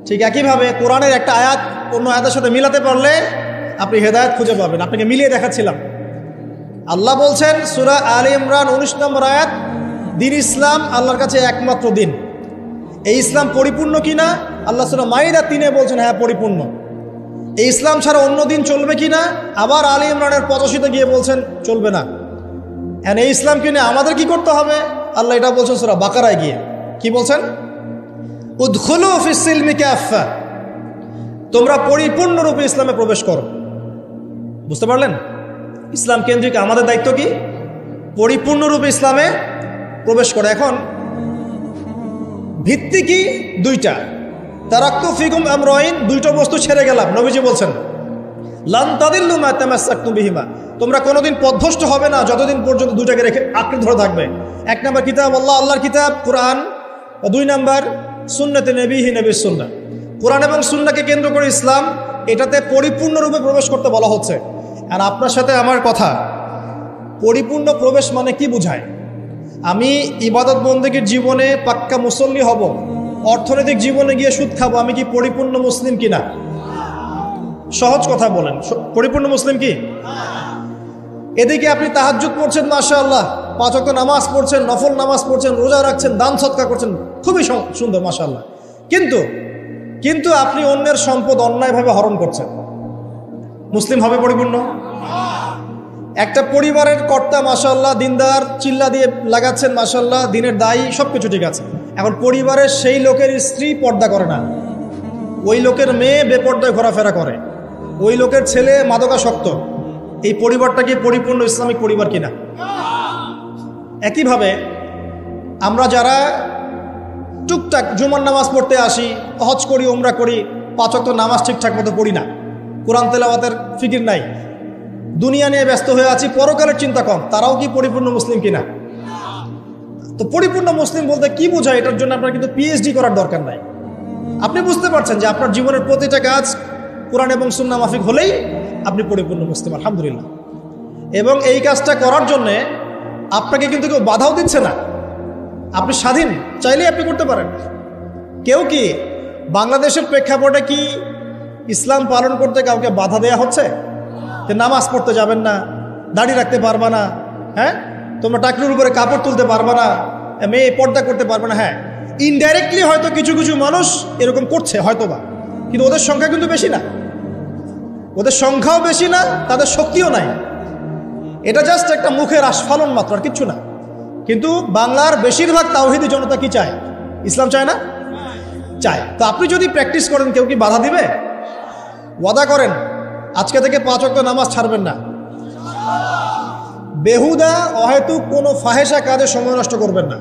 ঠিক একইভাবে কোরআনের একটা আয়াত অন্য আয়াতের সাথে মিলাতে পারলে আপনি হেদায়েত খুঁজে পাবেন। আপনাকে মিলিয়ে দেখাচ্ছিলাম। আল্লাহ বলছেন সূরা আলে ইমরান 19 নম্বর আয়াত, দিন ইসলাম আল্লাহর কাছে একমাত্র দিন। এই ইসলাম পরিপূর্ণ কিনা আল্লাহ সূরা মাইদা 3-এ বলছেন হ্যাঁ পরিপূর্ণ। এই ইসলাম ছাড়া অন্য দিন চলবে কিনা আবার আলে ইমরানের 85-তে গিয়ে বলছেন চলবে না। এই ইসলাম কিনে আমাদের কি করতে হবে আল্লাহ এটা বলছেন সূরা বাকারায় গিয়ে। কি বলছেন? উদখুলু ফিস সিলমি কাফা, তোমরা পরিপূর্ণরূপে ইসলামে প্রবেশ করো। বুঝতে পারলেন? ইসলাম কেন্দ্রিক আমাদের দায়িত্ব কি? পরিপূর্ণরূপে ইসলামে প্রবেশ করে। এখন ভিত্তি কি? দুইটা। তারাক্তু ফিকুম আমরাইন, দুইটা বস্তু ছেড়ে গেলাম। নবীজি বলছেন লান তাদিল্লু মা তামাসসাকতুম বিহিমা, তোমরা কোনোদিন পথভ্রষ্ট হবে না যতদিন পর্যন্ত দুইটাকে রেখে আঁকড়ে ধরে থাকবে। এক নম্বর কিতাব আল্লাহ, আল্লাহর কিতাব কোরআন, ও দুই নম্বর সুন্নতে নবীহি, নবীর সুন্নাহ। কোরআন এবং সুন্নাহকে কেন্দ্র করে ইসলাম, এটাতে পরিপূর্ণরূপে প্রবেশ করতে বলা হচ্ছে। আর আপনার সাথে আমার কথা, পরিপূর্ণ প্রবেশ মানে কি বোঝায়? আমি ইবাদত বন্দেগীর জীবনে পাক্কা মুসল্লি হব, অর্থনৈতিক জীবনে গিয়ে সুদ খাবো, আমি কি পরিপূর্ণ মুসলিম কিনা? সহজ কথা বলেন, পরিপূর্ণ মুসলিম কি? এদিকে আপনি তাহাজ্জুদ পড়ছেন, মাশাআল্লাহ, 5 ওয়াক্ত নামাজ পড়ছেন, নফল নামাজ পড়ছেন, রোজা রাখছেন, দান সদকা করছেন, খুবই সুন্দর মাশাআল্লাহ। কিন্তু আপনি অন্যের সম্পদ অন্যায়ভাবে হরণ করছেন, মুসলিম হবে পরিপূর্ণ? একটা পরিবারের কর্তা মাশাআল্লাহ, দিনদার, চিল্লা দিয়ে লাগাচ্ছেন মাশাআল্লাহ, দিনের দায়ী, সব কিছু ঠিক আছে। এখন পরিবারের সেই লোকের স্ত্রী পর্দা করে না, ওই লোকের মেয়ে বেপর্দায় ঘোরাফেরা করে, ওই লোকের ছেলে মাদকাসক্ত, এই পরিবারটা কি পরিপূর্ণ ইসলামিক পরিবার কিনা? একইভাবে আমরা যারা টুকটাক জুমার নামাজ পড়তে আসি, হজ করি, উমরা করি, 5 ওয়াক্ত নামাজ ঠিকঠাক মতো পড়ি না, কোরআন তেলাওয়াতের ফিকির নাই, দুনিয়া নিয়ে ব্যস্ত হয়ে আছি, পরকালের চিন্তা কম, তারাও কি পরিপূর্ণ মুসলিম কিনা? তো পরিপূর্ণ মুসলিম বলতে কি বোঝায়, এটার জন্য আপনার কিন্তু পিএইচডি করার দরকার নাই। আপনি বুঝতে পারছেন যে আপনার জীবনের প্রতিটা কাজ কোরআন এবং সুন্নাহ মাফিক হলেই আপনি পরিপূর্ণ মুসলিম, আলহামদুলিল্লাহ। এবং এই কাজটা করার জন্যে আপনাকে কিন্তু কেউ বাধাও দিচ্ছে না, আপনি স্বাধীন, চাইলেই আপনি করতে পারেন। কেউ কি বাংলাদেশের প্রেক্ষাপটে কি ইসলাম পালন করতে কাউকে বাধা দেয়া হচ্ছে যে নামাজ পড়তে যাবেন না, দাড়ি রাখতে পারবা না, হ্যাঁ তোমরা টাকলুর উপরে কাপড় তুলতে পারবা না, মেয়ে পর্দা করতে পারবে না? হ্যাঁ, ইনডাইরেক্টলি হয়তো কিছু কিছু মানুষ এরকম করছে হয়তোবা, কিন্তু ওদের সংখ্যা কিন্তু বেশি না, ওদের সংখ্যাও বেশি না, তাদের শক্তিও নাই। এটা জাস্ট একটা মুখের আস্ফালন মাত্র, আর কিচ্ছু না। কিন্তু বাংলার বেশিরভাগ তাওহীদি জনতা কি চায়? ইসলাম চায় না? চায়। তো আপনি যদি প্র্যাকটিস করেন, কেউ কি বাধা দিবে? ওয়াদা করেন আজকে থেকে 5 ওয়াক্ত নামাজ ছাড়বেন না, বেহুদা অহেতুক কোনো ফাহেসা কাজে সময় নষ্ট করবেন না,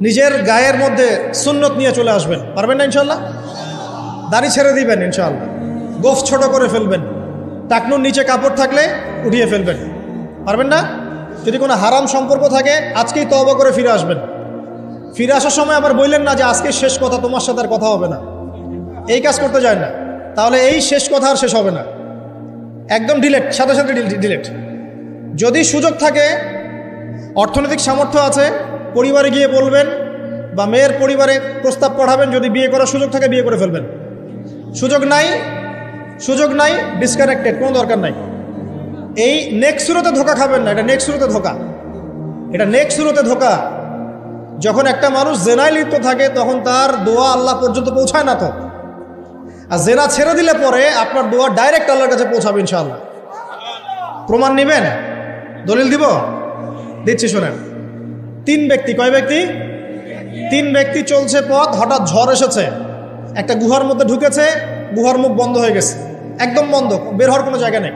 নিজের গায়ের মধ্যে সুন্নত নিয়ে চলে আসবেন, পারবেন না ইনশাল্লাহ? দাড়ি ছেড়ে দিবেন ইনশাআল্লাহ, গোফ ছোট করে ফেলবেন, টাকনুর নিচে কাপড় থাকলে উঠিয়ে ফেলবেন, পারবেন না? যদি কোনো হারাম সম্পর্ক থাকে আজকেই তওবা করে ফিরে আসবেন। ফিরে আসার সময় আবার বললেন না যে আজকে শেষ কথা, তোমার সাথে আর কথা হবে না, এই কাজ করতে যায় না, তাহলে এই শেষ কথা আর শেষ হবে না, একদম ডিলেট, সাথে সাথে ডিলেট। যদি সুযোগ থাকে, অর্থনৈতিক সামর্থ্য আছে, পরিবারে গিয়ে বলবেন বা মেয়ের পরিবারে প্রস্তাব পাঠাবেন, যদি বিয়ে করার সুযোগ থাকে বিয়ে করে ফেলবেন। সুযোগ নাই, ডিসকানেক্টেড, কোনো দরকার নাই। এই নেক্সট সুরতে ধোকা খাবেন না, এটা নেক্সট সুরতে ধোকা। যখন একটা মানুষ জেনায় লিপ্ত থাকে তখন তার দোয়া আল্লাহ পর্যন্ত পৌঁছায় না তো, আর জেনা ছেড়ে দিলে পরে আপনার দোয়া ডাইরেক্ট আল্লাহর কাছে পৌঁছাবে ইনশাআল্লাহ। প্রমাণ নেবেন? দলিল দিচ্ছি শোনেন। 3 ব্যক্তি, কয় ব্যক্তি? 3 ব্যক্তি চলছে পথ, হঠাৎ ঝড় এসেছে, একটা গুহার মধ্যে ঢুকেছে, গুহার মুখ বন্ধ হয়ে গেছে, একদম বন্ধ, বের হওয়ার কোনো জায়গা নেই।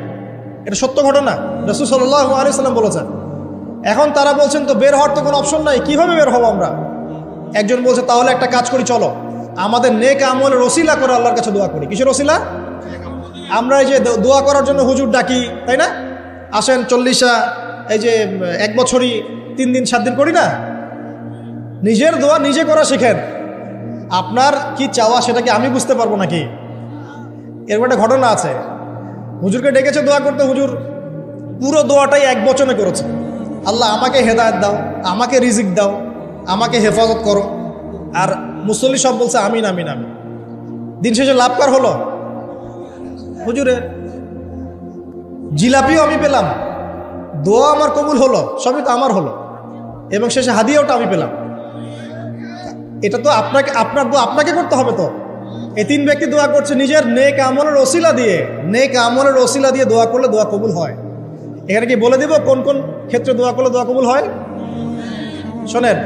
এটা সত্য ঘটনা, রাসূল সাল্লাল্লাহু আলাইহি সাল্লাম বলেছেন। এখন তারা বলছেন তো বের হওয়ার তো কোনো অপশন নাই, কিভাবে বের হবো আমরা? একজন বলছে তাহলে একটা কাজ করি, চলো আমাদের নেক আমলের ওসিলা করে আল্লাহর কাছে দোয়া করি। কিসের ওসিলা? আমরা এই যে দোয়া করার জন্য হুজুর ডাকি, তাই না? আসেন 40 এই যে 1 বছরই 3 দিন 7 দিন করি না? নিজের দোয়া নিজে করা শেখেন। আপনার কি চাওয়া সেটা কি আমি বুঝতে পারবো নাকি? এরকম একটা ঘটনা আছে, হুজুরকে ডেকেছে দোয়া করতে, হুজুর পুরো দোয়াটাই 1 বচনে করেছে, আল্লাহ আমাকে হেদায়েত দাও, আমাকে রিজিক দাও, আমাকে হেফাজত করো। আর মুসল্লি সব বলছে আমিন আমিন আমিন। দিন শেষে লাভ কার হলো? হুজুরের। জিলাপিও আমি পেলাম, দোয়া আমার কবুল হলো, সবই তো আমার হলো, এবং শেষে হাদিয়াওটা আমি পেলাম। এটা তো আপনার দোয়া আপনাকে করতে হবে। তো এই 3 ব্যক্তি দোয়া করছে নিজের নেক আমলের ওসিলা দিয়ে, নেক আমলের ওসিলা দিয়ে দোয়া করলে দোয়া কবুল হয়। এখানে কি বলে দিব কোন কোন ক্ষেত্রে দোয়া করলে দোয়া কবুল হয়? শোনেন,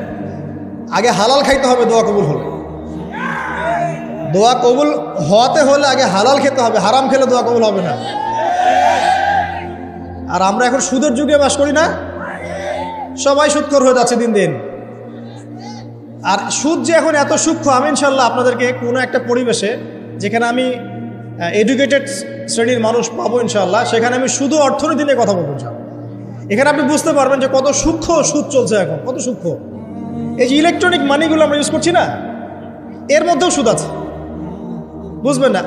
আগে হালাল খাইতে হবে দোয়া কবুল হলে। দোয়া কবুল হওয়াতে হলে আগে হালাল খেতে হবে, হারাম খেলে দোয়া কবুল হবে না। আর আমরা এখন সুদের যুগে বাস করি না? সবাই সুদখোর হয়ে যাচ্ছে দিন দিন। আর সুদ যে এখন এত সূক্ষ্ম, আমি ইনশাল্লাহ আপনাদেরকে কোনো একটা পরিবেশে যেখানে আমি এডুকেটেড শ্রেণীর মানুষ পাবো ইনশাল্লাহ, সেখানে আমি শুধু অর্থনীতি নিয়ে কথা বলবো ইনশাল্লাহ। এখানে আপনি বুঝতে পারবেন যে কত সূক্ষ্ম সুদ চলছে এখন, কত সূক্ষ্ম। এই যে ইলেকট্রনিক মানিগুলো আমরা ইউজ করছি না, এর মধ্যেও সুদ আছে, বুঝবেন না?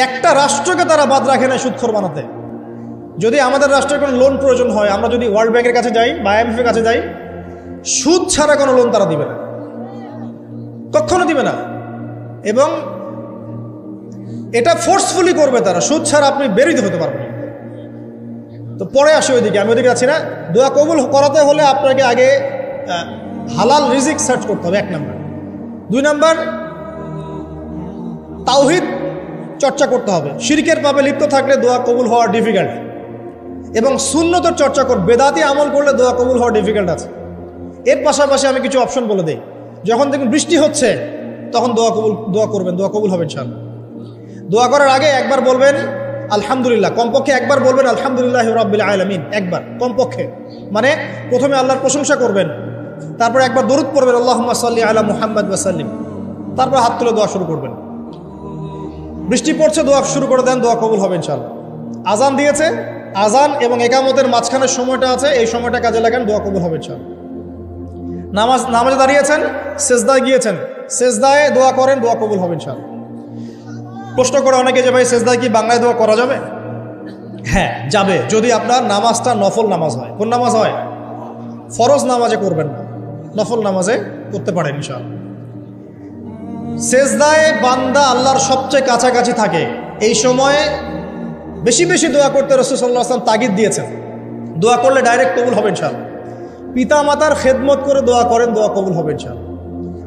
একটা রাষ্ট্রকে তারা বাদ রাখে না সুদখোর বানাতে। যদি আমাদের রাষ্ট্রের কোনো লোন প্রয়োজন হয়, আমরা যদি ওয়ার্ল্ড ব্যাংকের কাছে যাই বা IMF-এর কাছে যাই, সুদ ছাড়া কোনো লোন তারা দিবে না, কখনো দিবে না। এবং এটা ফোর্সফুলি করবে তারা, সুদ ছাড়া আপনি বেরোতে হতে পারবেন। তো পরে আসে ওইদিকে, আমি ওইদিকে আছি না। দোয়া কবুল করাতে হলে আপনাকে আগে হালাল রিজিক সার্চ করতে হবে, 1 নম্বর। 2 নম্বর, তাওহীদ চর্চা করতে হবে। শিরকের পাপে লিপ্ত থাকলে দোয়া কবুল হওয়া ডিফিকাল্ট। এবং সুন্নতের চর্চা করবে, বেদাতি আমল করলে দোয়া কবুল হওয়া ডিফিকাল্ট আছে। এর পাশাপাশি আমি কিছু অপশন বলে দিই। যখন দেখুন বৃষ্টি হচ্ছে, তখন দোয়া করবেন, দোয়া কবুল হবে ইনশাআল্লাহ। দোয়া করার আগে একবার বলবেন আলহামদুলিল্লাহ, কমপক্ষে একবার বলবেন আলহামদুলিল্লাহ রাব্বিল আলামিন, একবার কমপক্ষে। মানে প্রথমে আল্লাহর প্রশংসা করবেন, তারপর একবার দরুদ পড়বেন আল্লাহুম্মা সাল্লি আলা মুহাম্মাদ ওয়া সাল্লিম, তারপর হাত তুলে দোয়া শুরু করবেন। বৃষ্টি পড়ছে, দোয়া শুরু করে দেন, দোয়া কবুল হবে ইনশাআল্লাহ। আজান দিয়েছে, আজান এবং একামতের মাঝখানের সময়টা আছে, এই সময়টা কাজে লাগান, দোয়া কবুল হবে ইনশাআল্লাহ। নামাজে দাঁড়িয়েছেন, সেজদায় গিয়েছেন, সেজদায় দোয়া করেন, দোয়া কবুল হবে ইনশাআল্লাহ। প্রশ্ন করে অনেকে যে ভাই সেজদায় কি বাংলায় দোয়া করা যাবে? হ্যাঁ যাবে, যদি আপনার নামাজটা নফল নামাজ হয়। কোন নামাজ হয়? ফরজ নামাজে করবেন না, নফল নামাজে করতে পারেন ইনশাআল্লাহ। সেজদায় বান্দা আল্লাহর সবচেয়ে কাছাকাছি থাকে, এই সময়ে বেশি বেশি দোয়া করতে রাসূল সাল্লাল্লাহু আলাইহি ওয়াসাল্লাম তাগিদ দিয়েছেন। দোয়া করলে ডাইরেক্ট কবুল হবে ইনশাআল্লাহ। পিতা মাতার খেদমত করে দোয়া করেন, দোয়া কবুল হবে ইনশাআল্লাহ।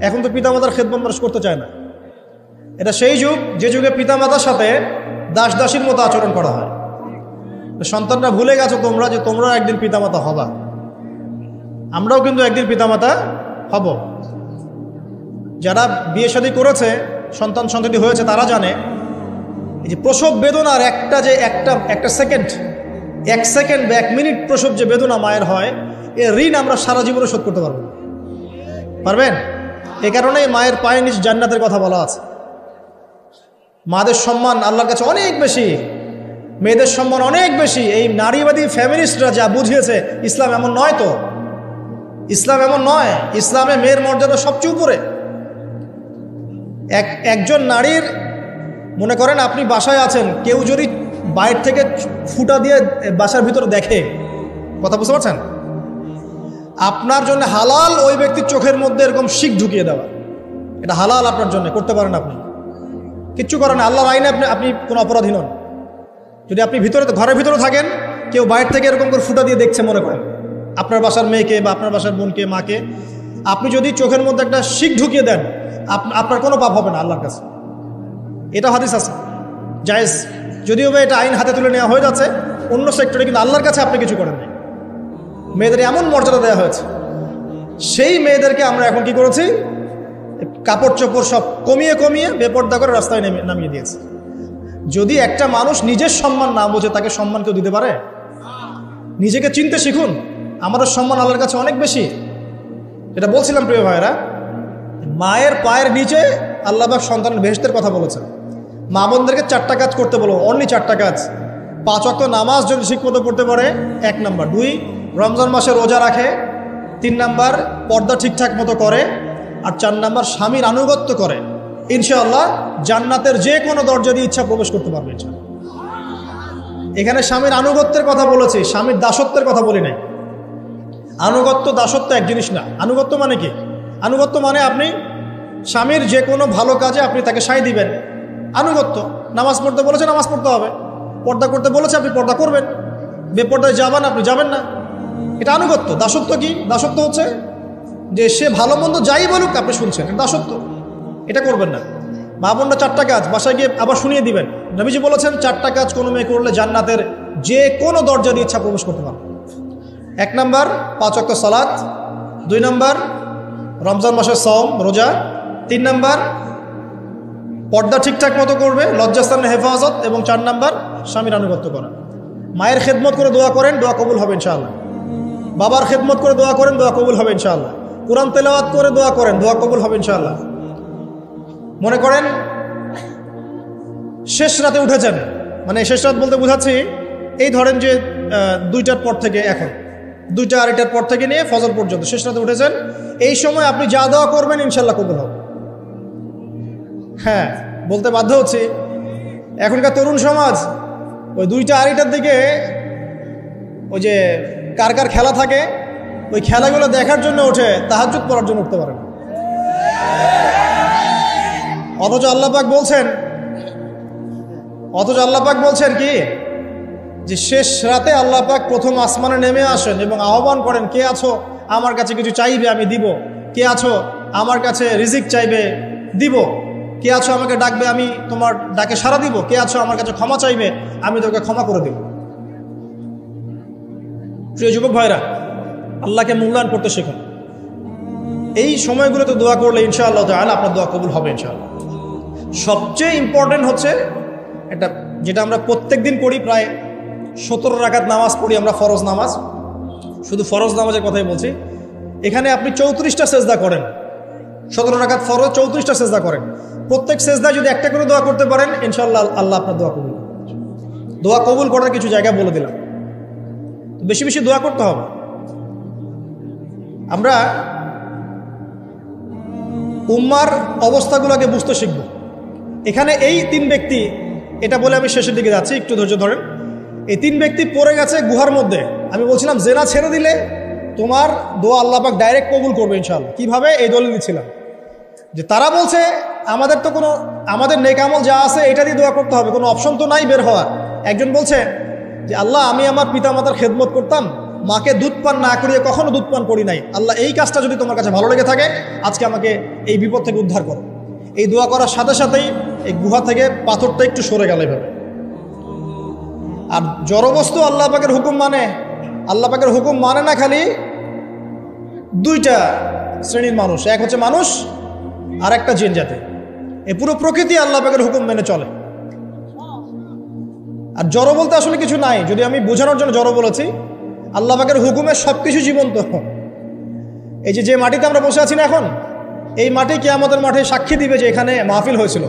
এখন তো পিতা মাতার খেদমত মানুষ করতে চায় না। এটা সেই যুগ যে যুগে পিতা মাতার সাথে দাস দাসীর মতো আচরণ করা হয়। সন্তানরা ভুলে গেছো তোমরা যে তোমরা একদিন পিতামাতা হবা। আমরাও কিন্তু একদিন পিতামাতা হব। যারা বিয়ে শাদী করেছে, সন্তান সন্ততি হয়েছে, তারা জানে এই যে প্রসব বেদনার একটা সেকেন্ড, 1 সেকেন্ড বা 1 মিনিট প্রসব যে বেদনা মায়ের হয়, এ ঋণ আমরা সারা জীবনে শোধ করতে পারবেন? এ কারণে মায়ের পায়ের নিচ জান্নাতের কথা বলা আছে। মাদের সম্মান আল্লাহর কাছে অনেক বেশি, মেয়েদের সম্মান অনেক বেশি। এই নারীবাদী ফ্যামিলিস্টরা যা বুঝিয়েছে, ইসলাম এমন নয়। তো ইসলাম এমন নয়, ইসলামে মেয়ের মর্যাদা সবচেয়ে উপরে। একজন নারীর, মনে করেন আপনি বাসায় আছেন, কেউ যদি বাইরে থেকে ফুটা দিয়ে বাসার ভিতরে দেখে, কথা বুঝতে পারছেন? আপনার জন্য হালাল ওই ব্যক্তির চোখের মধ্যে এরকম শিক ঢুকিয়ে দেওয়া, এটা হালাল আপনার জন্য, করতে পারেন আপনি, কিচ্ছু করেন না। আল্লাহর আইনে আপনি কোনো অপরাধী নন। যদি আপনি ঘরের ভিতরে থাকেন, কেউ বাইরে থেকে এরকম করে ফুটা দিয়ে দেখছে, মনে করেন আপনার বাসার মেয়েকে বা আপনার বাসার বোনকে, মাকে, আপনি যদি চোখের মধ্যে একটা শিক ঢুকিয়ে দেন, আপনার কোনো পাপ হবে না আল্লাহর কাছে। এটা হাদিস আছে, জায়েজ। যদিও বা এটা আইন হাতে তুলে নেওয়া হয়ে যাচ্ছে অন্য সেক্টরে, কিন্তু আল্লাহর কাছে আপনি কিছু করেন নাই। মেয়েদের এমন মর্যাদা দেওয়া হয়েছে, সেই মেয়েদেরকে আমরা এখন কি করেছি? কাপড় চোপড় সব কমিয়ে কমিয়ে বেপর্দা করে রাস্তায় নামিয়ে দিয়েছে। যদি একটা মানুষ নিজের সম্মান না বোঝে, তাকে সম্মান কেউ দিতে পারে? নিজেকে চিনতে শিখুন। আমাদের সম্মান আল্লাহর কাছে অনেক বেশি। এটা বলছিলাম প্রিয় ভাইরা, মায়ের পায়ের নিচে আল্লাহ পাক সন্তানের বেহেশতের কথা বলেছেন। মা বোনদেরকে 4টা কাজ করতে বলবো, অনলি 4টা কাজ। 5 ওয়াক্ত নামাজ যদি ঠিকমতো পড়তে পারে 1 নাম্বার, 2 রমজান মাসে রোজা রাখে, 3 নাম্বার পর্দা ঠিকঠাক মতো করে, আর 4 নাম্বার স্বামীর আনুগত্য করে, ইনশাআল্লাহ জান্নাতের যে কোনো দরজা দিয়ে ইচ্ছা প্রবেশ করতে পারবে ইনশাআল্লাহ। এখানে স্বামীর আনুগত্যের কথা বলেছি, স্বামীর দাসত্বের কথা বলি নাই। আনুগত্য দাসত্ব এক জিনিস না। আনুগত্য মানে কি? আনুগত্য মানে আপনি স্বামীর যে কোনো ভালো কাজে আপনি তাকে সায় দিবেন, আনুগত্য। নামাজ পড়তে বলেছে নামাজ পড়তে হবে, পর্দা করতে বলেছে আপনি পর্দা করবেন, বেপর্দায় যাবেন আপনি যাবেন না, এটা আনুগত্য। দাসত্ব কি? দাসত্ব হচ্ছে যে সে ভালো মন্দ যাই বলুক আপনি শুনছেন, এটা দাসত্ব, এটা করবেন না। মা বোনরা 4টা কাজ বাসায় গিয়ে আবার শুনিয়ে দিবেন। নবীজি বলেছেন 4টা কাজ কোনো মেয়ে করলে জান্নাতের যে কোনো দরজা দিয়ে ইচ্ছা প্রবেশ করতে পারবে। 1 নাম্বার 5 ওয়াক্ত সালাত, 2 নাম্বার রমজান মাসের সওম রোজা, 3 নাম্বার পর্দা ঠিকঠাক মতো করবে, লজ্জাস্থানের হেফাজত, এবং 4 নাম্বার স্বামীর আনুগত্য করা। মায়ের খেদমত করে দোয়া করেন, দোয়া কবুল হবে ইনশাআল্লাহ। বাবার খেদমত করে দোয়া করেন, দোয়া কবুল হবে ইনশাআল্লাহ। কোরআন তেলাওয়াত করে দোয়া করেন, দোয়া কবুল হবে ইনশাআল্লাহ। মনে করেন শেষ রাতে উঠেছেন, মানে শেষ রাত বলতে বোঝাচ্ছি এই ধরেন যে 2টার পর থেকে, এখন 2টা 2:30টার পর থেকে নিয়ে ফজর পর্যন্ত শেষ রাতে উঠেছেন, এই সময় আপনি যা দোয়া করবেন ইনশাআল্লাহ কবুল হবে। হ্যাঁ, বলতে বাধ্য হচ্ছি, এখনকার তরুণ সমাজ ওই 2টা 2:30টার দিকে ওই যে কার কার খেলা থাকে ওই খেলাগুলো দেখার জন্য ওঠে, তাহাজ্জুদ পড়ার জন্য উঠতে পারে না। অথচ আল্লাহ পাক বলছেন কি যে শেষ রাতে আল্লাহ পাক প্রথম আসমানে নেমে আসেন এবং আহ্বান করেন, কে আছো আমার কাছে কিছু চাইবে আমি দিব, কে আছো আমার কাছে রিজিক চাইবে দিব, কে আছো আমাকে ডাকবে আমি তোমার ডাকে সাড়া দিব, কে আছো আমার কাছে ক্ষমা চাইবে আমি তোকে ক্ষমা করে দিব। প্রিয় যুবক ভাইরা, আল্লাহকে মূল্যায়ন করতে শিখুন। এই সময়গুলোতে দোয়া করলে ইনশাআল্লাহ তাআলা আপনার দোয়া কবুল হবে ইনশাআল্লাহ। সবচেয়ে ইম্পর্টেন্ট হচ্ছে এটা, যেটা আমরা প্রত্যেক দিন পড়ি, প্রায় 17 রাকাত নামাজ পড়ি আমরা, ফরজ নামাজ, শুধু ফরজ নামাজের কথাই বলছি। এখানে আপনি 34টা সেজদা করেন, 17 রাকাত ফরজ, 34টা সেজদা করেন। প্রত্যেক সেজদায় যদি একটা করে দোয়া করতে পারেন ইনশাআল্লাহ আল্লাহ আপনার দোয়া কবুল করবেন। দোয়া কবুল করার কিছু জায়গা বলে দিলাম, বেশি বেশি দোয়া করতে হবে। আমরা উম্মার অবস্থাগুলোকে বুঝতে শিখব। এখানে এই 3 ব্যক্তি, এটা বলে আমি শেষের দিকে যাচ্ছি, একটু ধৈর্য ধরেন। এই 3 ব্যক্তি পড়ে গেছে গুহার মধ্যে। আমি বলছিলাম জেনা ছেড়ে দিলে তোমার দোয়া আল্লাহ পাক ডাইরেক্ট কবুল করবে ইনশাআল্লাহ। কিভাবে? এই দলিল দিচ্ছিলাম যে তারা বলছে আমাদের নেক আমল যা আছে এটা দিয়ে দোয়া করতে হবে, কোনো অপশন তো নাই বের হওয়ার। একজন বলছে যে আল্লাহ আমি আমার পিতামাতার খেদমত করতাম, মাকে দুধ পান না করিয়ে কখনো দুধ পান করি নাই, আল্লাহ এই কাজটা যদি তোমার কাছে ভালো লেগে থাকে আজকে আমাকে এই বিপদ থেকে উদ্ধার করো। এই দোয়া করার সাথে সাথেই এই গুহা থেকে পাথরটা একটু সরে গেল এভাবে। আর জড়বস্তু আল্লাহ পাকের হুকুম মানে, আল্লাহ পাকের হুকুম মানে না খালি 2টা শ্রেণীর মানুষ, এক হচ্ছে মানুষ আর একটা জিন জাতি। এই পুরো প্রকৃতি আল্লাহ পাকের হুকুম মেনে চলে। আর জড় বলতে আসলে কিছু নাই, যদি আমি বোঝানোর জন্য জড় বলেছি, আল্লাহ পাকের হুকুমে সবকিছু জীবন্ত। এই যে মাটিতে আমরা বসে আছি না এখন, এই মাটি কিয়ামতের মাঠে সাক্ষী দিবে যে এখানে মাহফিল হয়েছিল।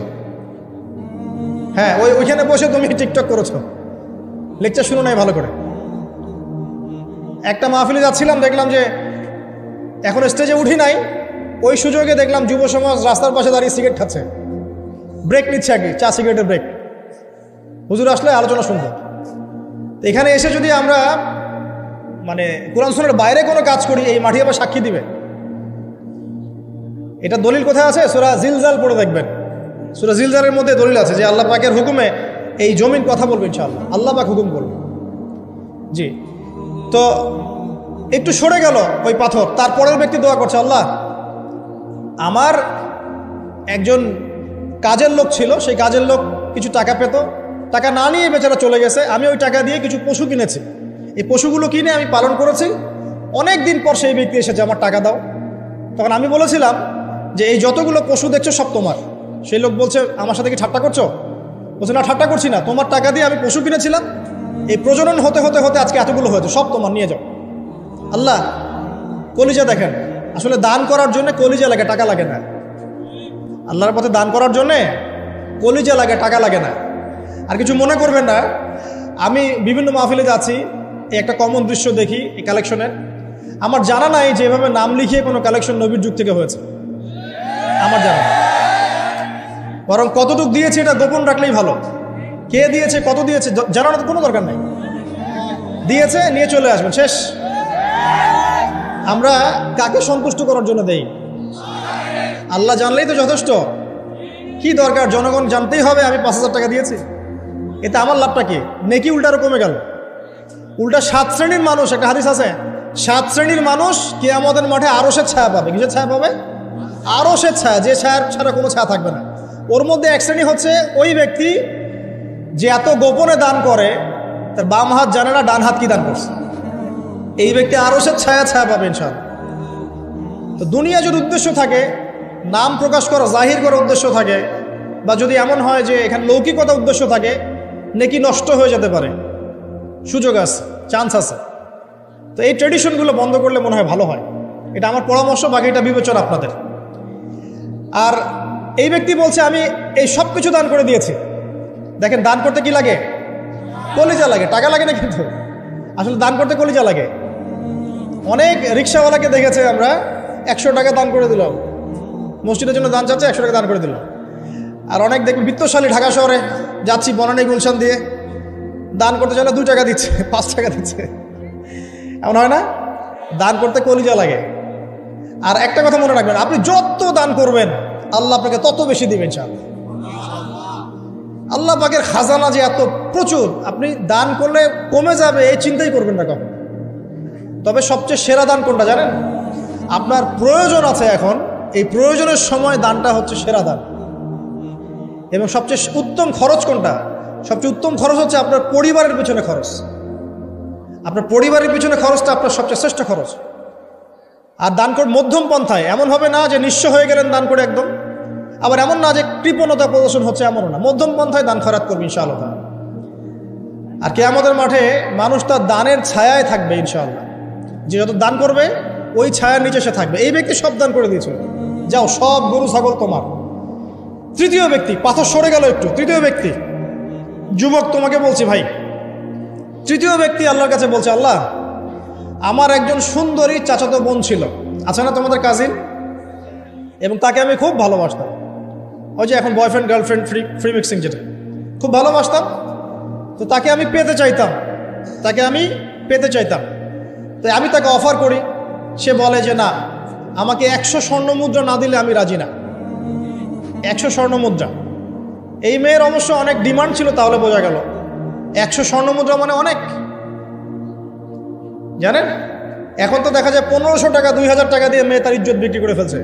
হ্যাঁ, ওইখানে বসে তুমি টিকটক করেছো, লেকচার শুনো নাই ভালো করে। একটা মাহফিলে যাচ্ছিলাম, দেখলাম যে এখন স্টেজে উঠি নাই, ওই সুযোগে দেখলাম যুব সমাজ রাস্তার পাশে দাঁড়িয়ে সিগারেট খাচ্ছে, ব্রেক নিচ্ছে আর কি, চা সিগারেটের ব্রেক। হুজুর আসলে আলোচনা শুনবো। এখানে এসে যদি আমরা মানে কোরআন সুন্নাহর বাইরে কোনো কাজ করি, এই মাটি আবার সাক্ষী দিবে। এটা দলিল কোথায় আছে? সূরা জিলজাল পড়ে দেখবেন। সূরা জিলজালের মধ্যে দলিল আছে যে আল্লাহ পাকের হুকুমে এই জমিন কথা বলবে ইনশাআল্লাহ, আল্লাহ পাক হুকুম করবে। জি, তো একটু সরে গেল ওই পাথর। তারপরের ব্যক্তি দোয়া করছে, আল্লাহ আমার একজন কাজের লোক ছিল, সেই কাজের লোক কিছু টাকা পেত, টাকা না নিয়ে বেচারা চলে গেছে, আমি ওই টাকা দিয়ে কিছু পশু কিনেছি, এই পশুগুলো কিনে আমি পালন করেছি, অনেক দিন পর সেই ব্যক্তি এসেছে আমার টাকা দাও। তখন আমি বলেছিলাম যে এই যতগুলো পশু দেখছো সব তোমার। সেই লোক বলছে আমার সাথে কি ঠাট্টা করছো? বলছে না, ঠাট্টা করছি না, তোমার টাকা দিয়ে আমি পশু কিনেছিলাম, এই প্রজনন হতে হতে হতে আজকে এতগুলো হয়েছে, সব তোমার, নিয়ে যাও। আল্লাহ কলিজা দেখেন, আসলে দান করার জন্য কলিজা লাগে, টাকা লাগে না। আল্লাহর পথে দান করার জন্যে কলিজা লাগে, টাকা লাগে না। আর কিছু মনে করবেন না, আমি বিভিন্ন মাহফিলে যাচ্ছি, এই একটা কমন দৃশ্য দেখি এই কালেকশনের। আমার জানা নাই যে এভাবে নাম লিখিয়ে কোনো কালেকশন নবীর যুগ থেকে হয়েছে, আমার জানা নাই। বরং কতটুক দিয়েছে এটা গোপন রাখলেই ভালো। কে দিয়েছে, কত দিয়েছে জানানোর তো কোনো দরকার নাই। দিয়েছে, নিয়ে চলে আসবেন, শেষ। আমরা কাকে সন্তুষ্ট করার জন্য দেই? আল্লাহ জানলেই তো যথেষ্ট। কি দরকার জনগণ জানতেই হবে আমি 5,000 টাকা দিয়েছি? এতে আমার লাভটা কি? নেকি উল্টারও কমে গেল। উল্টা 7 শ্রেণীর মানুষ, একটা হাদিস আছে, 7 শ্রেণীর মানুষ কিয়ামতের মাঠে আরশের ছায়া পাবে। কিসের ছায়া পাবে? আরশের ছায়া, যে ছায়া ছাড়া কোনো ছায়া থাকবে না। ওর মধ্যে এক শ্রেণী হচ্ছে ওই ব্যক্তি যে এত গোপনে দান করে, তার বাম হাত জানে না ডান হাত কি দান করছে। এই ব্যক্তি আরশের ছায়া পাবে ইনশাআল্লাহ। তো দুনিয়া যদি উদ্দেশ্য থাকে, নাম প্রকাশ করা, জাহির করার উদ্দেশ্য থাকে, বা যদি এমন হয় যে এখানে লৌকিকতা উদ্দেশ্য থাকে, নেকি নষ্ট হয়ে যেতে পারে, সুযোগ আছে, চান্স আছে। তো এই ট্রেডিশনগুলো বন্ধ করলে মনে হয় ভালো হয়। এটা আমার পরামর্শ, বাকি এটা বিবেচনা আপনাদের। আর এই ব্যক্তি বলছে আমি এই সব কিছু দান করে দিয়েছি। দেখেন, দান করতে কি লাগে? কলিজা লাগে, টাকা লাগে না। কিন্তু আসলে দান করতে কলিজা লাগে। অনেক রিক্সাওয়ালাকে দেখেছে আমরা, 100 টাকা দান করে দিলাম, মসজিদের জন্য দান চাচ্ছে, 100 টাকা দান করে দিলাম। আর অনেক দেখবেন বিত্তশালী, ঢাকা শহরে যাচ্ছি বনানী গুলশান দিয়ে, দান করতে চাইলে 2 টাকা দিচ্ছে, 5 টাকা দিচ্ছে। এমন হয় না? দান করতে কলিজা লাগে। আর একটা কথা মনে রাখবেন, আপনি যত দান করবেন আল্লাহ আপনাকে তত বেশি দিবেন ইনশাআল্লাহ। আল্লাহ পাকের খাজানা যে এত প্রচুর, আপনি দান করলে কমে যাবে এই চিন্তাই করবেন না কখন। তবে সবচেয়ে সেরা দান কোনটা জানেন? আপনার প্রয়োজন আছে এখন, এই প্রয়োজনের সময় দানটা হচ্ছে সেরা দান। এবং সবচেয়ে উত্তম খরচ কোনটা? সবচেয়ে উত্তম খরচ হচ্ছে আপনার পরিবারের পিছনে খরচ। আপনার পরিবারের পিছনে খরচটা আপনার সবচেয়ে শ্রেষ্ঠ খরচ। আর দান করে মধ্যম পন্থায়, এমন হবে না যে নিঃস্ব হয়ে গেলেন দান করে একদম, আবার এমন না যে কৃপণতা প্রদর্শন হচ্ছে, এমনও না। মধ্যম পন্থায় দান খয়রাত করবে ইনশাআল্লাহ। আর কিয়ামতের মাঠে মানুষ তার দানের ছায়ায় থাকবে ইনশাআল্লাহ। যে যত দান করবে ওই ছায়ার নিচে সে থাকবে। এই ব্যক্তি সব দান করে দিয়েছিল, যাও সব গরু ছাগল তোমার। তৃতীয় ব্যক্তি, পাথর সরে গেল একটু, তৃতীয় ব্যক্তি, যুবক তোমাকে বলছি ভাই, তৃতীয় ব্যক্তি আল্লাহর কাছে বলছে, আল্লাহ আমার একজন সুন্দরী চাচাতো বোন ছিল, আছে না তোমাদের কাজিন, এবং তাকে আমি খুব ভালোবাসতাম। ওই যে এখন বয়ফ্রেন্ড গার্লফ্রেন্ড ফ্রি মিক্সিং, যেটা খুব ভালোবাসতাম। তো তাকে আমি পেতে চাইতাম। তো আমি তাকে অফার করি, সে বলে যে না, আমাকে 100 স্বর্ণ মুদ্রা না দিলে আমি রাজি না। 100 স্বর্ণ মুদ্রা। এই মেয়ের অবশ্য অনেক ডিমান্ড ছিল, তাহলে বোঝা গেল 100 স্বর্ণ মুদ্রা মানে অনেক। জানেন, এখন তো দেখা যায় 1500 টাকা 2000 টাকা দিয়ে মেয়ে তার ইজ্জত বিক্রি করে ফেলছে।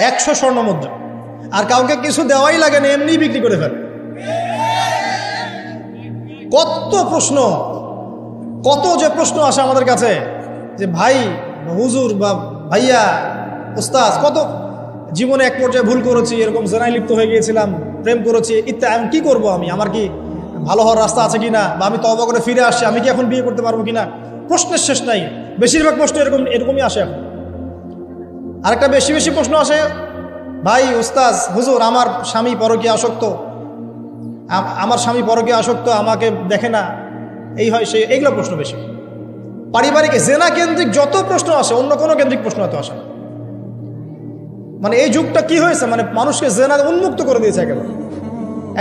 100 স্বর্ণ মুদ্রা, আর কাউকে কিছু দেওয়াই লাগে না, এমনি বিক্রি করে ফেলে। কত প্রশ্ন, কত যে প্রশ্ন আসে আমাদের কাছে, যে ভাই হুজুর বা ভাইয়া ওস্তাদ, কত জীবনে এক পর্যায়ে ভুল করেছি, এরকম জেনায় লিপ্ত হয়ে গিয়েছিলাম, প্রেম করেছি ইত্যাদি, আমি কি করবো, আমার কি ভালো হওয়ার রাস্তা আছে কিনা, বা আমি তওবা করে ফিরে আসছি, আমি কি এখন বিয়ে করতে পারবো কিনা। প্রশ্নের শেষ নাই। বেশিরভাগ প্রশ্ন এরকমই আসে এখন। আরেকটা বেশি প্রশ্ন আসে, ভাই ওস্তাদ হুজুর আমার স্বামী পরকীয়া আসক্ত, আমাকে দেখে না, এই হয় সেই, এইগুলো প্রশ্ন বেশি। পারিবারিক জেনা কেন্দ্রিক যত প্রশ্ন আসে, অন্য কোনো কেন্দ্রিক প্রশ্ন এত আসে না। মানে এই যুগটা কি হয়েছে, মানে মানুষকে জেনা উন্মুক্ত করে দিয়েছে একেবারে।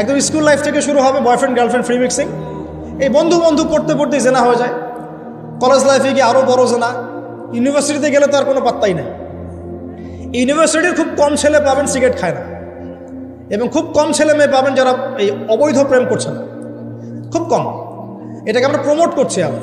একদম স্কুল লাইফ থেকে শুরু হবে বয়ফ্রেন্ড গার্লফ্রেন্ড ফ্রি মিক্সিং, এই বন্ধু পড়তে পড়তেই জেনা হয়ে যায়। কলেজ লাইফে গিয়ে আরও বড় জেনা। ইউনিভার্সিটিতে গেলে তো আর কোনো পাত্তাই নেই। ইউনিভার্সিটির খুব কম ছেলে পাবেন সিগারেট খায় না, এবং খুব কম ছেলে মেয়ে পাবেন যারা এই অবৈধ প্রেম করছে না, খুব কম। এটাকে আমরা প্রমোট করছি আমরা।